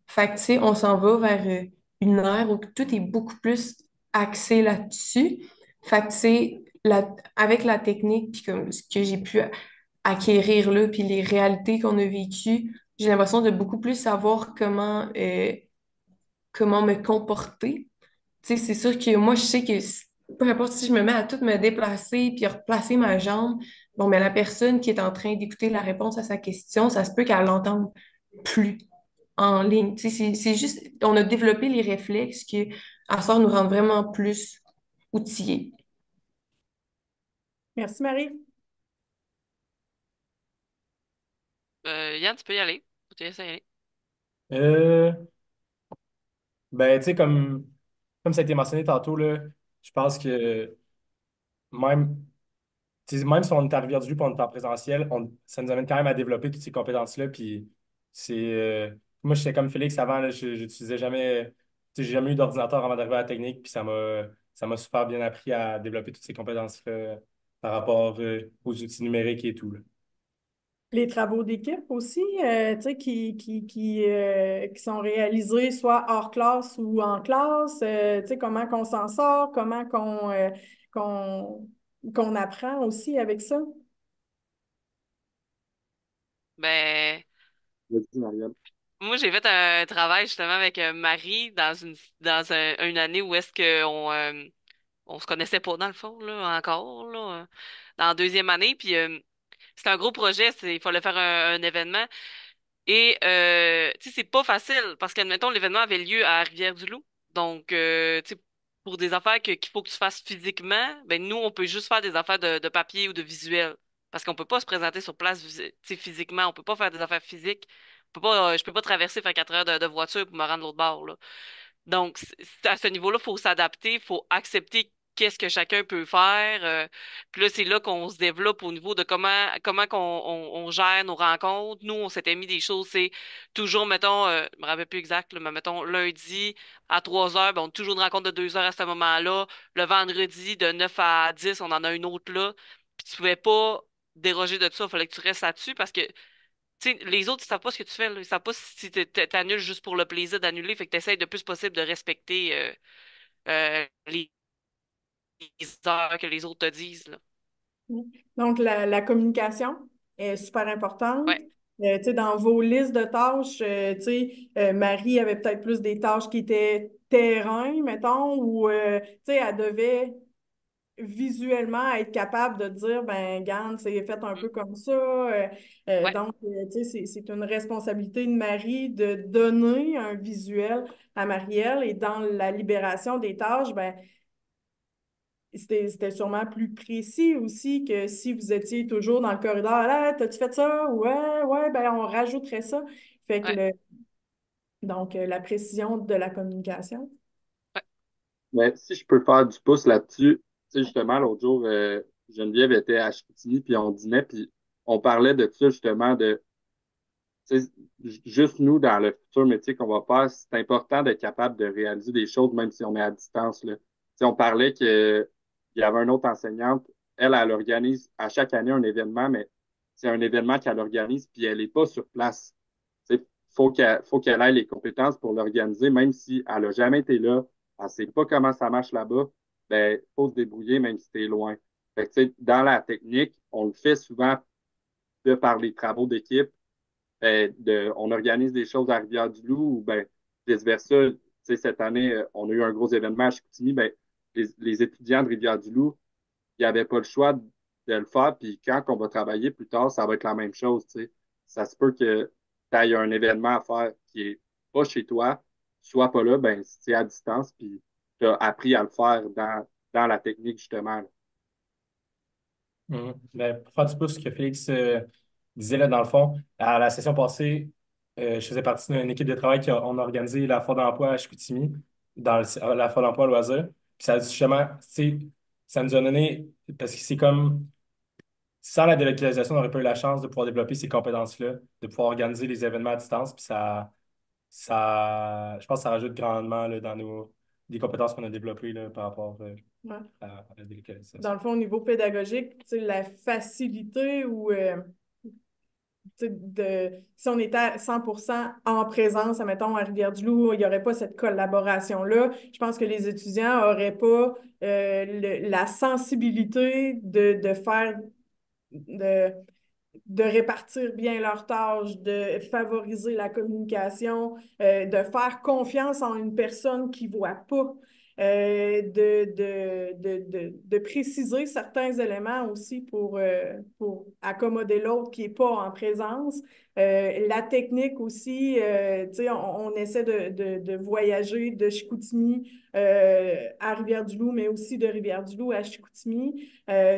Fait que, tu sais, on s'en va vers une ère où tout est beaucoup plus axé là-dessus. Fait que, tu sais, avec la technique, puis comme ce que j'ai pu acquérir là, puis les réalités qu'on a vécues, j'ai l'impression de beaucoup plus savoir comment me comporter. Tu sais, c'est sûr que moi, je sais que peu importe si je me mets à tout me déplacer puis replacer ma jambe, bon, mais la personne qui est en train d'écouter la réponse à sa question, ça se peut qu'elle l'entende plus en ligne. Tu sais, c'est juste, on a développé les réflexes qui, à sort, nous rendent vraiment plus outillés. Merci, Marie. Yann, tu peux y aller. Je te laisse y aller. Euh, ben, tu sais, comme ça a été mentionné tantôt, là, je pense que même, tu sais, même si on est à Rivière-du-Loup et on est en présentiel, ça nous amène quand même à développer toutes ces compétences-là. Puis moi, j'étais comme Félix avant, là, j'utilisais jamais, tu sais, j'ai jamais eu d'ordinateur avant d'arriver à la technique, puis ça m'a super bien appris à développer toutes ces compétences-là par rapport aux outils numériques et tout, là. Les travaux d'équipe aussi, tu sais, qui sont réalisés soit hors classe ou en classe, tu sais, comment qu'on s'en sort, comment qu'on, qu'on apprend aussi avec ça. Ben, Vas-y, Marielle. moi, j'ai fait un travail justement avec Marie une année où est-ce qu'on on se connaissait pas dans le fond, là, encore, là, dans la deuxième année. Puis c'était un gros projet, il fallait faire un événement. Et tu sais, c'est pas facile parce qu'admettons, l'événement avait lieu à Rivière-du-Loup. Donc, tu sais, pour des affaires qu'il faut que tu fasses physiquement, ben nous, on peut juste faire des affaires de papier ou de visuel. Parce qu'on peut pas se présenter sur place, tu sais, physiquement. On peut pas faire des affaires physiques. Je peux pas traverser, faire 4 heures de voiture pour me rendre de l'autre bord, là. Donc, à ce niveau-là, il faut s'adapter, il faut accepter qu'est-ce que chacun peut faire. Puis là, c'est là qu'on se développe au niveau de comment on gère nos rencontres. Nous, on s'était mis des choses, c'est toujours, mettons, je me rappelle plus exact, là, mais mettons, lundi à 3 heures, ben, on a toujours une rencontre de 2 heures à ce moment-là. Le vendredi, de 9 à 10, on en a une autre là. Puis tu pouvais pas déroger de ça, il fallait que tu restes là-dessus parce que tu sais, les autres, ils savent pas ce que tu fais, là. Ils savent pas si t'annules juste pour le plaisir d'annuler. Fait que t'essayes le plus possible de respecter les heures que les autres te disent, là. Donc, la communication est super importante. Ouais. Tu sais, dans vos listes de tâches, tu sais, Marie avait peut-être plus des tâches qui étaient terrain, mettons, ou, tu sais, elle devait visuellement être capable de dire, ben, Gann, c'est fait un Mm. peu comme ça. Ouais. Donc, tu sais, c'est une responsabilité de Marie de donner un visuel à Marielle et dans la libération des tâches, ben, c'était sûrement plus précis aussi que si vous étiez toujours dans le corridor. Là, t'as-tu fait ça? Ouais, ouais, ben on rajouterait ça. Fait que Ouais, donc la précision de la communication. ouais. Mais si je peux faire du pouce là-dessus, tu sais, justement, l'autre jour, Geneviève était à Chicoutimi, puis on dînait, puis on parlait de ça, justement, tu sais, juste nous, dans le futur métier qu'on va faire, c'est important d'être capable de réaliser des choses, même si on est à distance, là. Tu sais, on parlait que il y avait une autre enseignante, elle organise à chaque année un événement, mais c'est un événement qu'elle organise, puis elle n'est pas sur place. Tu sais, faut qu'elle ait les compétences pour l'organiser, même si elle n'a jamais été là, elle ne sait pas comment ça marche là-bas, ben, faut se débrouiller, même si tu es loin. Fait que, tu sais, dans la technique, on le fait souvent de par les travaux d'équipe, on organise des choses à Rivière-du-Loup ou ben, vice-versa. Tu sais, cette année, on a eu un gros événement à Chicoutimi. Ben, les étudiants de Rivière-du-Loup, ils n'avaient pas le choix de le faire. Puis quand on va travailler plus tard, ça va être la même chose. Tu sais. Ça se peut que tu aies un événement à faire qui est pas chez toi, tu sois pas là, ben, c'est à distance, puis tu as appris à le faire dans la technique, justement. Là. Mhm. Ben, pour faire du pouce, ce que Félix disait là, dans le fond, à la session passée, je faisais partie d'une équipe de travail on a organisé la foire d'emploi à Chicoutimi, la foire d'emploi à Loisir. Puis ça, justement, tu sais, ça nous a donné, parce que c'est comme, sans la délocalisation, on n'aurait pas eu la chance de pouvoir développer ces compétences-là, de pouvoir organiser les événements à distance. Puis je pense que ça rajoute grandement là, dans des compétences qu'on a développées là, par rapport Ouais. à la délocalisation. Dans le fond, au niveau pédagogique, tu sais, la facilité ou tu sais, si on était à 100% en présence, admettons, à Rivière-du-Loup, il n'y aurait pas cette collaboration-là. Je pense que les étudiants n'auraient pas la sensibilité de faire de, de répartir bien leurs tâches, de favoriser la communication, de faire confiance en une personne qui ne voit pas, de préciser certains éléments aussi pour accommoder l'autre qui n'est pas en présence. La technique aussi, tu sais, on essaie de voyager de Chicoutimi à Rivière-du-Loup, mais aussi de Rivière-du-Loup à Chicoutimi.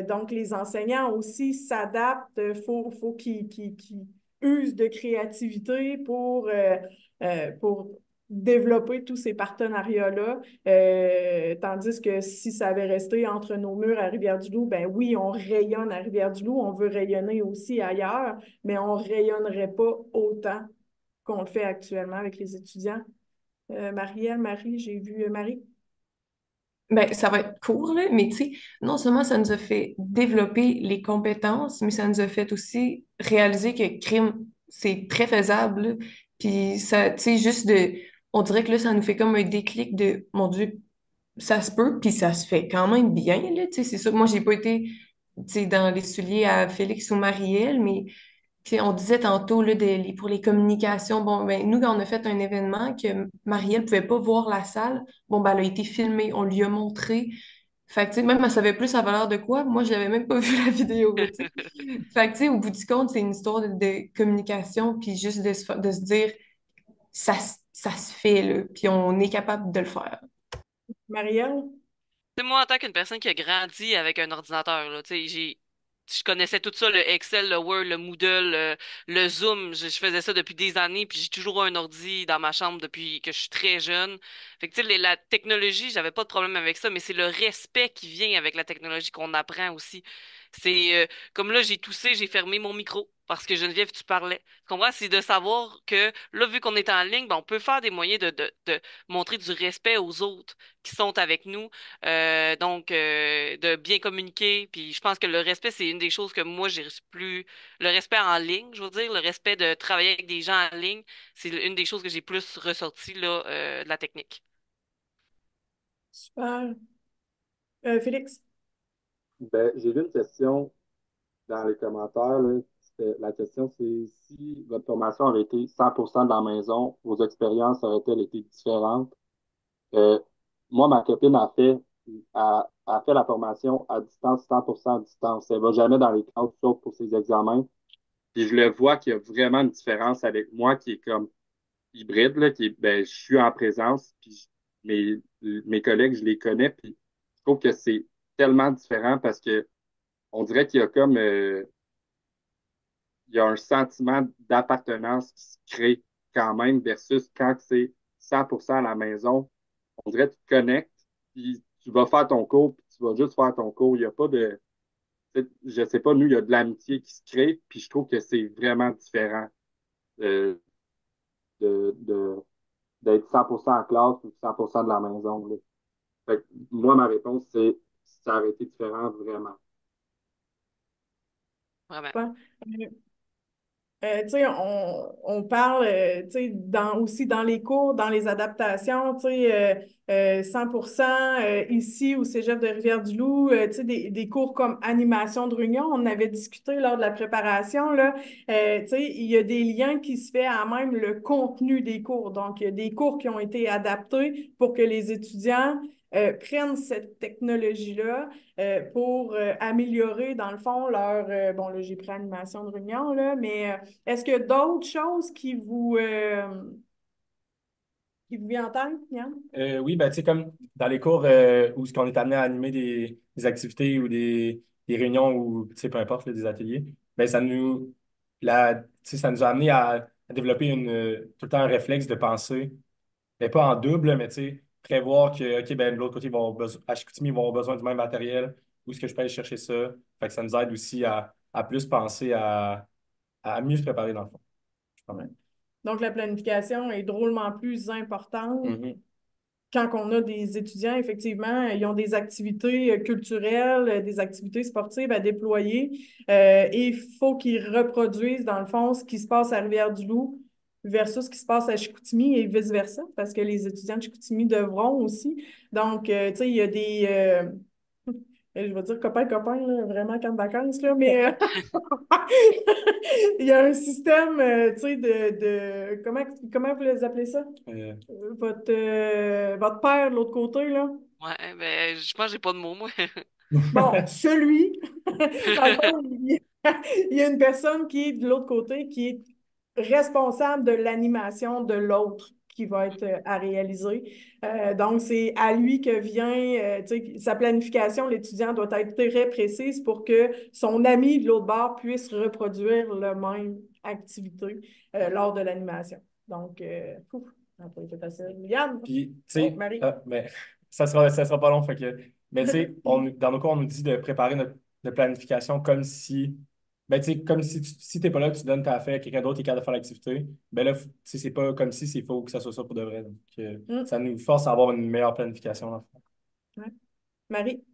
Donc, les enseignants aussi s'adaptent. Faut qu'ils usent de créativité pour développer tous ces partenariats-là. Tandis que si ça avait resté entre nos murs à Rivière-du-Loup, ben oui, on rayonne à Rivière-du-Loup, on veut rayonner aussi ailleurs, mais on ne rayonnerait pas autant qu'on le fait actuellement avec les étudiants. Marielle, Marie, j'ai vu Marie. Ben, ça va être court, là, mais tu sais, non seulement ça nous a fait développer les compétences, mais ça nous a fait aussi réaliser que crime, c'est très faisable, là. Puis ça, tu sais, on dirait que là, ça nous fait comme un déclic de, mon Dieu, ça se peut, puis ça se fait quand même bien, là, tu sais, c'est sûr. Moi, j'ai pas été, tu sais, dans les souliers à Félix ou Marielle, mais puis on disait tantôt là, pour les communications, bon, ben, nous, quand on a fait un événement que Marielle ne pouvait pas voir la salle, bon, ben, elle a été filmée, on lui a montré. Fait que, tu sais, même elle savait plus sa valeur de quoi. Moi, je n'avais même pas vu la vidéo, tu sais. Fait que, tu sais, au bout du compte, c'est une histoire de communication, puis juste de se dire, ça se fait, là, puis on est capable de le faire. Marielle? C'est moi, en tant qu'une personne qui a grandi avec un ordinateur, là, tu sais, je connaissais tout ça, le Excel, le Word, le Moodle, le Zoom. Je faisais ça depuis des années, puis j'ai toujours eu un ordi dans ma chambre depuis que je suis très jeune. Fait que, tu sais, la technologie, j'avais pas de problème avec ça, mais c'est le respect qui vient avec la technologie qu'on apprend aussi. C'est comme là, j'ai toussé, j'ai fermé mon micro parce que Geneviève, tu parlais. Tu comprends? C'est de savoir que là, vu qu'on est en ligne, ben, on peut faire des moyens de montrer du respect aux autres qui sont avec nous. Donc, de bien communiquer. Puis je pense que le respect, c'est une des choses que moi, j'ai plus. Le respect en ligne, je veux dire, le respect de travailler avec des gens en ligne, c'est une des choses que j'ai plus ressorti là, de la technique. Super. Félix? Ben, j'ai vu une question dans les commentaires. Là. La question, c'est si votre formation avait été 100% dans la maison, vos expériences auraient-elles été différentes? Euh, Moi, ma copine a fait la formation à distance, 100% à distance. Elle va jamais dans les classes, sauf pour ses examens. Puis je le vois qu'il y a vraiment une différence avec moi qui est comme hybride, là, ben, je suis en présence, puis mes collègues, je les connais, puis je trouve que c'est tellement différent parce que on dirait qu'il y a comme il y a un sentiment d'appartenance qui se crée quand même versus quand c'est 100% à la maison. On dirait que tu te connectes, puis tu vas faire ton cours, puis tu vas juste faire ton cours. Il n'y a pas de, je sais pas, nous, il y a de l'amitié qui se crée, puis je trouve que c'est vraiment différent euh, de, d'être 100% en classe ou 100% de la maison, là. Fait que moi, ma réponse, c'est ça aurait été différent vraiment. Vraiment. Ouais. Tu sais, on parle, tu sais, aussi dans les cours, dans les adaptations, tu sais, 100% ici au Cégep de Rivière-du-Loup, tu sais, des cours comme animation de réunion, on avait discuté lors de la préparation, là, tu sais, il y a des liens qui se fait à même le contenu des cours. Donc, il y a des cours qui ont été adaptés pour que les étudiants prennent cette technologie-là pour améliorer, dans le fond, bon, là, j'ai pris animation de réunion, là, mais est-ce qu'il y a d'autres choses qui vous viennent en tête, Yann? Oui, ben, tu sais, comme dans les cours où on est amené à animer des activités ou des réunions ou, tu sais, peu importe, là, des ateliers, ben, tu sais, ça nous a amené à développer tout le temps un réflexe de penser, mais pas en double, mais tu sais, prévoir que, OK, ben, de l'autre côté, à Chicoutimi, ils vont avoir besoin du même matériel, où est-ce que je peux aller chercher ça? Fait que ça nous aide aussi à plus penser à mieux se préparer dans le fond. Quand même. Donc, la planification est drôlement plus importante Mhm. quand on a des étudiants, effectivement, ils ont des activités culturelles, des activités sportives à déployer, et il faut qu'ils reproduisent, dans le fond, ce qui se passe à Rivière-du-Loup versus ce qui se passe à Chicoutimi et vice-versa, parce que les étudiants de Chicoutimi devront aussi. Donc, tu sais, il y a je vais dire copain, là, vraiment camp de vacances, là, mais il y a un système, tu sais, comment vous les appelez ça? Euh, Votre père de l'autre côté, là. Ouais, ben, je pense que j'ai pas de mots, moi. Bon, celui, dans le fond, il y a une personne qui est de l'autre côté, qui est responsable de l'animation de l'autre qui va être à réaliser. Donc, c'est à lui que vient, tu sais, sa planification, l'étudiant doit être très précise pour que son ami de l'autre bord puisse reproduire la même activité lors de l'animation. Donc, ça n'a pas été facile. Yann, Puis, tu oh, sais, Marie. mais ça sera pas long. Fait que, mais tu sais, dans nos cours, on nous dit de préparer notre planification comme si, ben, tu sais, comme si t'es pas là, tu donnes ta affaire à quelqu'un d'autre qui est capable de faire l'activité. Ben là, tu sais, c'est pas comme si, c'est faut que ça soit ça pour de vrai. Donc, Hmm, ça nous force à avoir une meilleure planification, dans le fond. ouais. Marie.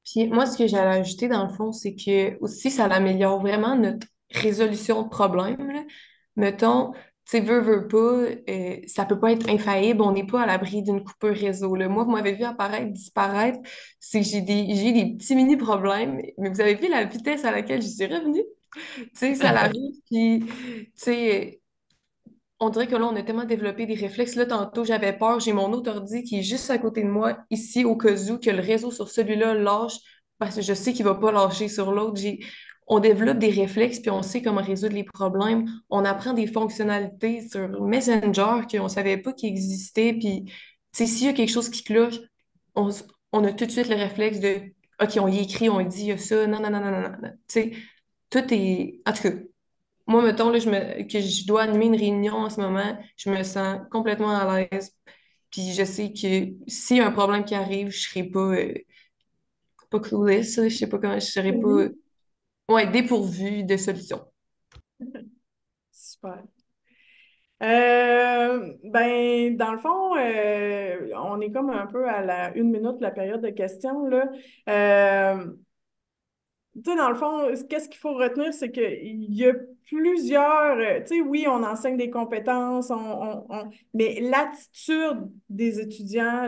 Puis moi, ce que j'allais ajouter dans le fond, c'est que aussi, ça améliore vraiment notre résolution de problèmes, là. Mettons, tu sais, veut pas, ça peut pas être infaillible, on n'est pas à l'abri d'une coupure réseau, là. Moi, vous m'avez vu apparaître, disparaître, c'est que j'ai des petits mini-problèmes, mais vous avez vu la vitesse à laquelle je suis revenue? Tu sais, ça l'arrive, puis, tu sais, on dirait que là, on a tellement développé des réflexes. Là, tantôt, j'avais peur. J'ai mon autre ordi qui est juste à côté de moi, ici, au cas où, que le réseau sur celui-là lâche, parce que je sais qu'il va pas lâcher sur l'autre. On développe des réflexes, puis on sait comment résoudre les problèmes. On apprend des fonctionnalités sur Messenger qu'on savait pas qu'ils existaient. Puis, tu sais, s'il y a quelque chose qui cloche, on, on a tout de suite le réflexe de, OK, on y écrit, on y dit, il y a ça, non, non, non, non, non, non. Tu sais, tout est... En tout cas, moi, mettons là, que je dois animer une réunion en ce moment, je me sens complètement à l'aise. Puis je sais que s'il y a un problème qui arrive, je serai pas clueless, là, je sais pas comment, je serai pas Mhm. ouais, dépourvue de solutions. Super. Ben, dans le fond, on est comme un peu à la 1 minute de la période de questions, là. Tu sais, dans le fond, qu'est-ce qu'il faut retenir, c'est qu'il y a plusieurs, tu sais, oui, on enseigne des compétences, mais l'attitude des étudiants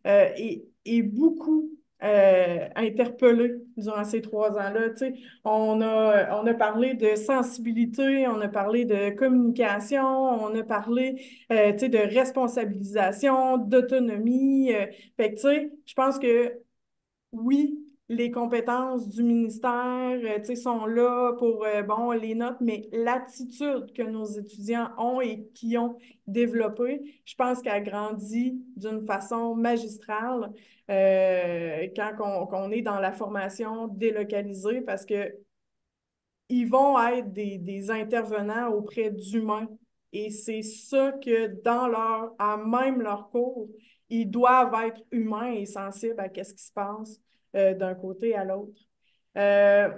est beaucoup interpellée durant ces 3 ans-là. Tu sais, on a parlé de sensibilité, on a parlé de communication, on a parlé, tu sais, de responsabilisation, d'autonomie. Fait que, tu sais, je pense que oui, les compétences du ministère, tu sais, sont là pour, bon, les notes, mais l'attitude que nos étudiants ont et qui ont développée, je pense qu'elle grandit d'une façon magistrale quand on est dans la formation délocalisée parce que ils vont être des intervenants auprès d'humains. Et c'est ça que à même leur cours, ils doivent être humains et sensibles à ce qui se passe d'un côté à l'autre. Euh,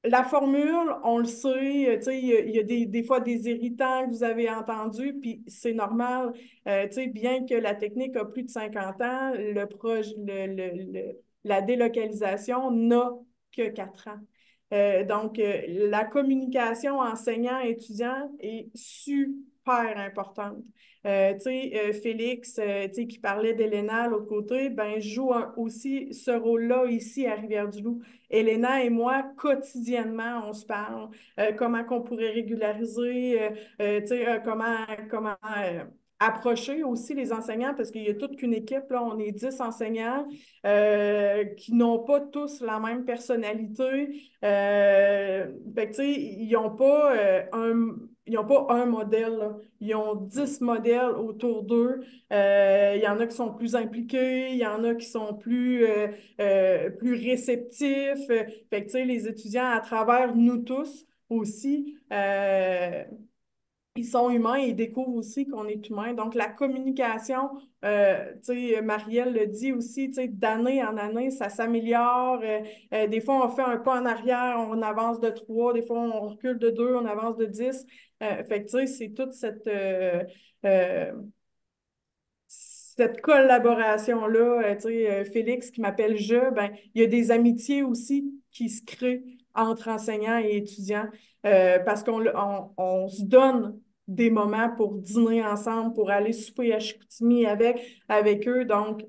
la formule, on le sait, tu sais, il y a des fois des irritants que vous avez entendus, puis c'est normal. Tu sais, bien que la technique a plus de 50 ans, la délocalisation n'a que 4 ans. Donc, la communication enseignant-étudiant est super importante. Tu sais, Félix, tu sais, qui parlait d'Elena à l'autre côté, ben, joue aussi ce rôle-là ici à Rivière-du-Loup. Elena et moi, quotidiennement, on se parle. Comment qu'on pourrait régulariser, tu sais, comment approcher aussi les enseignants, parce qu'il y a toute qu'une équipe, là, on est 10 enseignants qui n'ont pas tous la même personnalité. Fait que, tu sais, ils n'ont pas un modèle, là. Ils ont 10 modèles autour d'eux. Il y en a qui sont plus impliqués, il y en a qui sont plus réceptifs. Fait que, tu sais, les étudiants, à travers nous tous aussi, ils sont humains et ils découvrent aussi qu'on est humain. Donc, la communication, tu sais, Marielle le dit aussi, tu sais, d'année en année, ça s'améliore. Des fois, on fait un pas en arrière, on avance de 3, des fois, on recule de 2, on avance de 10. Fait que, tu sais, c'est toute euh, cette collaboration-là, tu sais, Félix qui m'appelle ben, il y a des amitiés aussi qui se créent entre enseignants et étudiants parce on se donne des moments pour dîner ensemble, pour aller souper à Chicoutimi avec eux. Donc,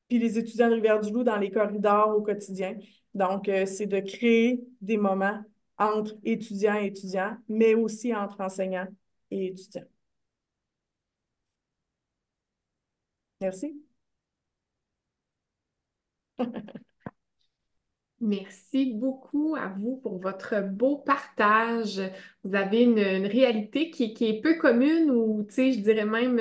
puis les étudiants de Rivière-du-Loup dans les corridors au quotidien. Donc, c'est de créer des moments entre étudiants et étudiants, mais aussi entre enseignants et étudiants. Merci. Merci beaucoup à vous pour votre beau partage. Vous avez une réalité qui est peu commune ou, tu sais, je dirais même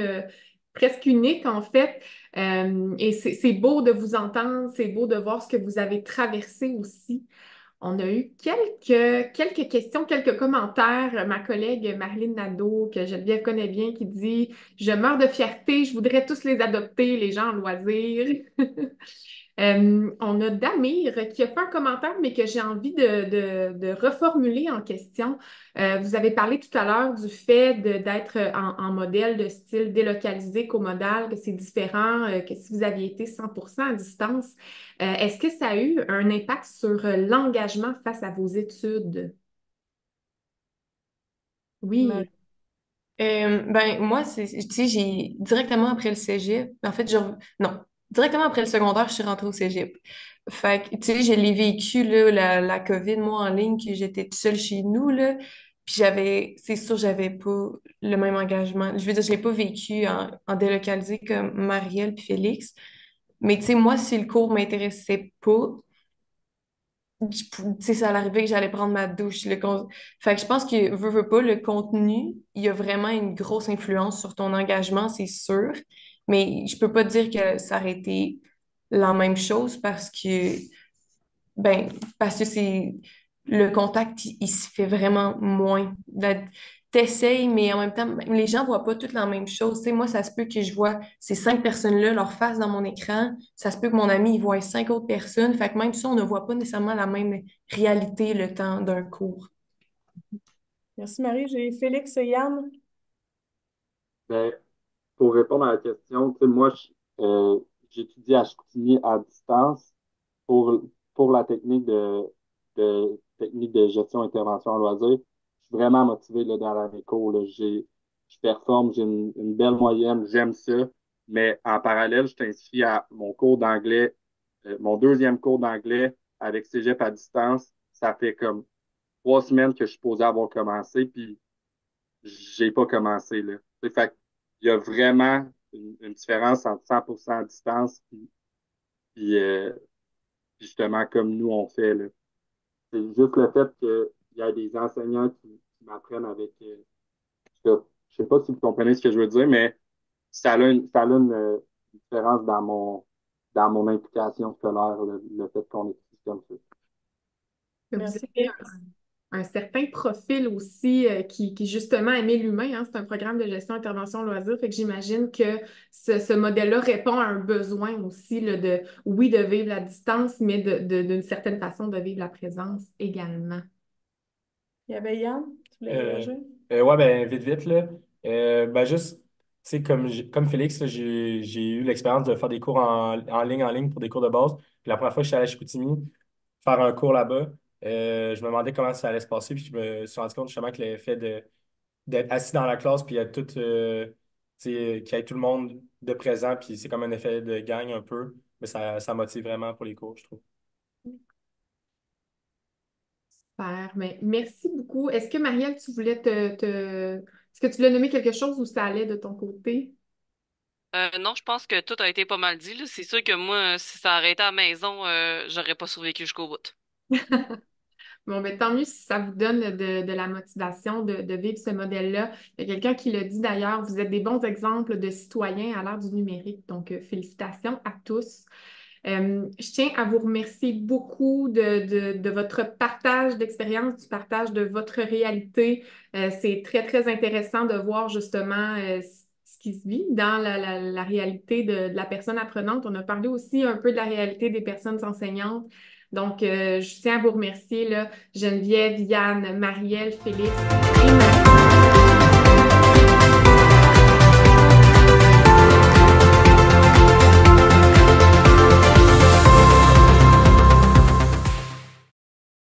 presque unique en fait. Et c'est beau de vous entendre, c'est beau de voir ce que vous avez traversé aussi. On a eu quelques questions, quelques commentaires. Ma collègue Marilyn Nadeau, que Geneviève connaît bien, qui dit: Je meurs de fierté, je voudrais tous les adopter, les gens en loisirs. On a Damir qui a fait un commentaire, mais que j'ai envie de reformuler en question. Vous avez parlé tout à l'heure du fait d'être en modèle de style délocalisé comodal, que c'est différent que si vous aviez été 100% à distance. Est-ce que ça a eu un impact sur l'engagement face à vos études? Oui. Ben, moi, tu sais, j'ai directement après le cégep, en fait, non, directement après le secondaire, je suis rentrée au cégep. Fait que, tu sais, je l'ai vécu, là, la COVID, moi, en ligne, que j'étais toute seule chez nous, là, puis c'est sûr, j'avais pas le même engagement. Je veux dire, je l'ai pas vécu en délocalisé comme Marielle puis Félix, mais tu sais, moi, si le cours m'intéressait pas, tu sais, ça arrivait que j'allais prendre ma douche. Fait que je pense que, veux pas, le contenu, il y a vraiment une grosse influence sur ton engagement, c'est sûr. Mais je peux pas dire que ça aurait été la même chose parce que c'est, le contact, il se fait vraiment moins. T'essayes, mais en même temps, les gens voient pas toutes la même chose. Tu sais, moi, ça se peut que je vois ces 5 personnes-là, leur face dans mon écran. Ça se peut que mon ami, il voit 5 autres personnes. Fait que même ça, on ne voit pas nécessairement la même réalité le temps d'un cours. Merci Marie. J'ai Félix et Yann. Ben, pour répondre à la question, tu sais, moi, j'étudie à Chicoutimi à distance pour, pour la technique de gestion intervention en loisir. Je suis vraiment motivé là, dans mes cours. Là. Je performe, j'ai une belle moyenne, j'aime ça. Mais en parallèle, je t'inscris à mon cours d'anglais, mon deuxième cours d'anglais avec Cégep à distance. Ça fait comme 3 semaines que je suis supposé avoir commencé, puis j'ai pas commencé, là. Fait il y a vraiment une différence entre 100% à distance puis justement comme nous on fait, là. C'est juste le fait qu'il y a des enseignants qui m'apprennent avec. Je sais pas si vous comprenez ce que je veux dire, mais ça a une différence dans mon implication scolaire, le fait qu'on est tous comme ça. Vous Merci, avez Félix. un certain profil aussi qui justement aimait l'humain, hein. C'est un programme de gestion intervention loisirs, fait que j'imagine que ce modèle-là répond à un besoin aussi là, oui, de vivre la distance, mais d'une certaine façon de vivre la présence également. Il y avait Yann, tu voulais Euh, réagir? ouais, ben, vite, vite, là. Ben, juste, tu sais, comme Félix, là, j'ai eu l'expérience de faire des cours en ligne pour des cours de base. Puis la première fois que je suis allé à Chicoutimi faire un cours là-bas, je me demandais comment ça allait se passer. Puis je me suis rendu compte justement que le fait d'être assis dans la classe, puis il y a tout, tu sais, qu'il y ait tout le monde de présent, puis c'est comme un effet de gang un peu, mais ça motive vraiment pour les cours, je trouve. Super, mais merci beaucoup. Est-ce que Marielle, tu voulais Est-ce que tu voulais nommer quelque chose ou ça allait de ton côté? Non, je pense que tout a été pas mal dit, là. C'est sûr que moi, si ça arrêtait à la maison, j'aurais pas survécu jusqu'au bout. Bon, ben, tant mieux si ça vous donne de la motivation de vivre ce modèle-là. Il y a quelqu'un qui le dit d'ailleurs, vous êtes des bons exemples de citoyens à l'ère du numérique. Donc, félicitations à tous. Je tiens à vous remercier beaucoup de votre partage d'expérience, du partage de votre réalité. C'est très, très intéressant de voir justement ce qui se vit dans la réalité de la personne apprenante. On a parlé aussi un peu de la réalité des personnes enseignantes. Donc, je tiens à vous remercier, là, Geneviève, Yann, Marielle, Félix et Marie.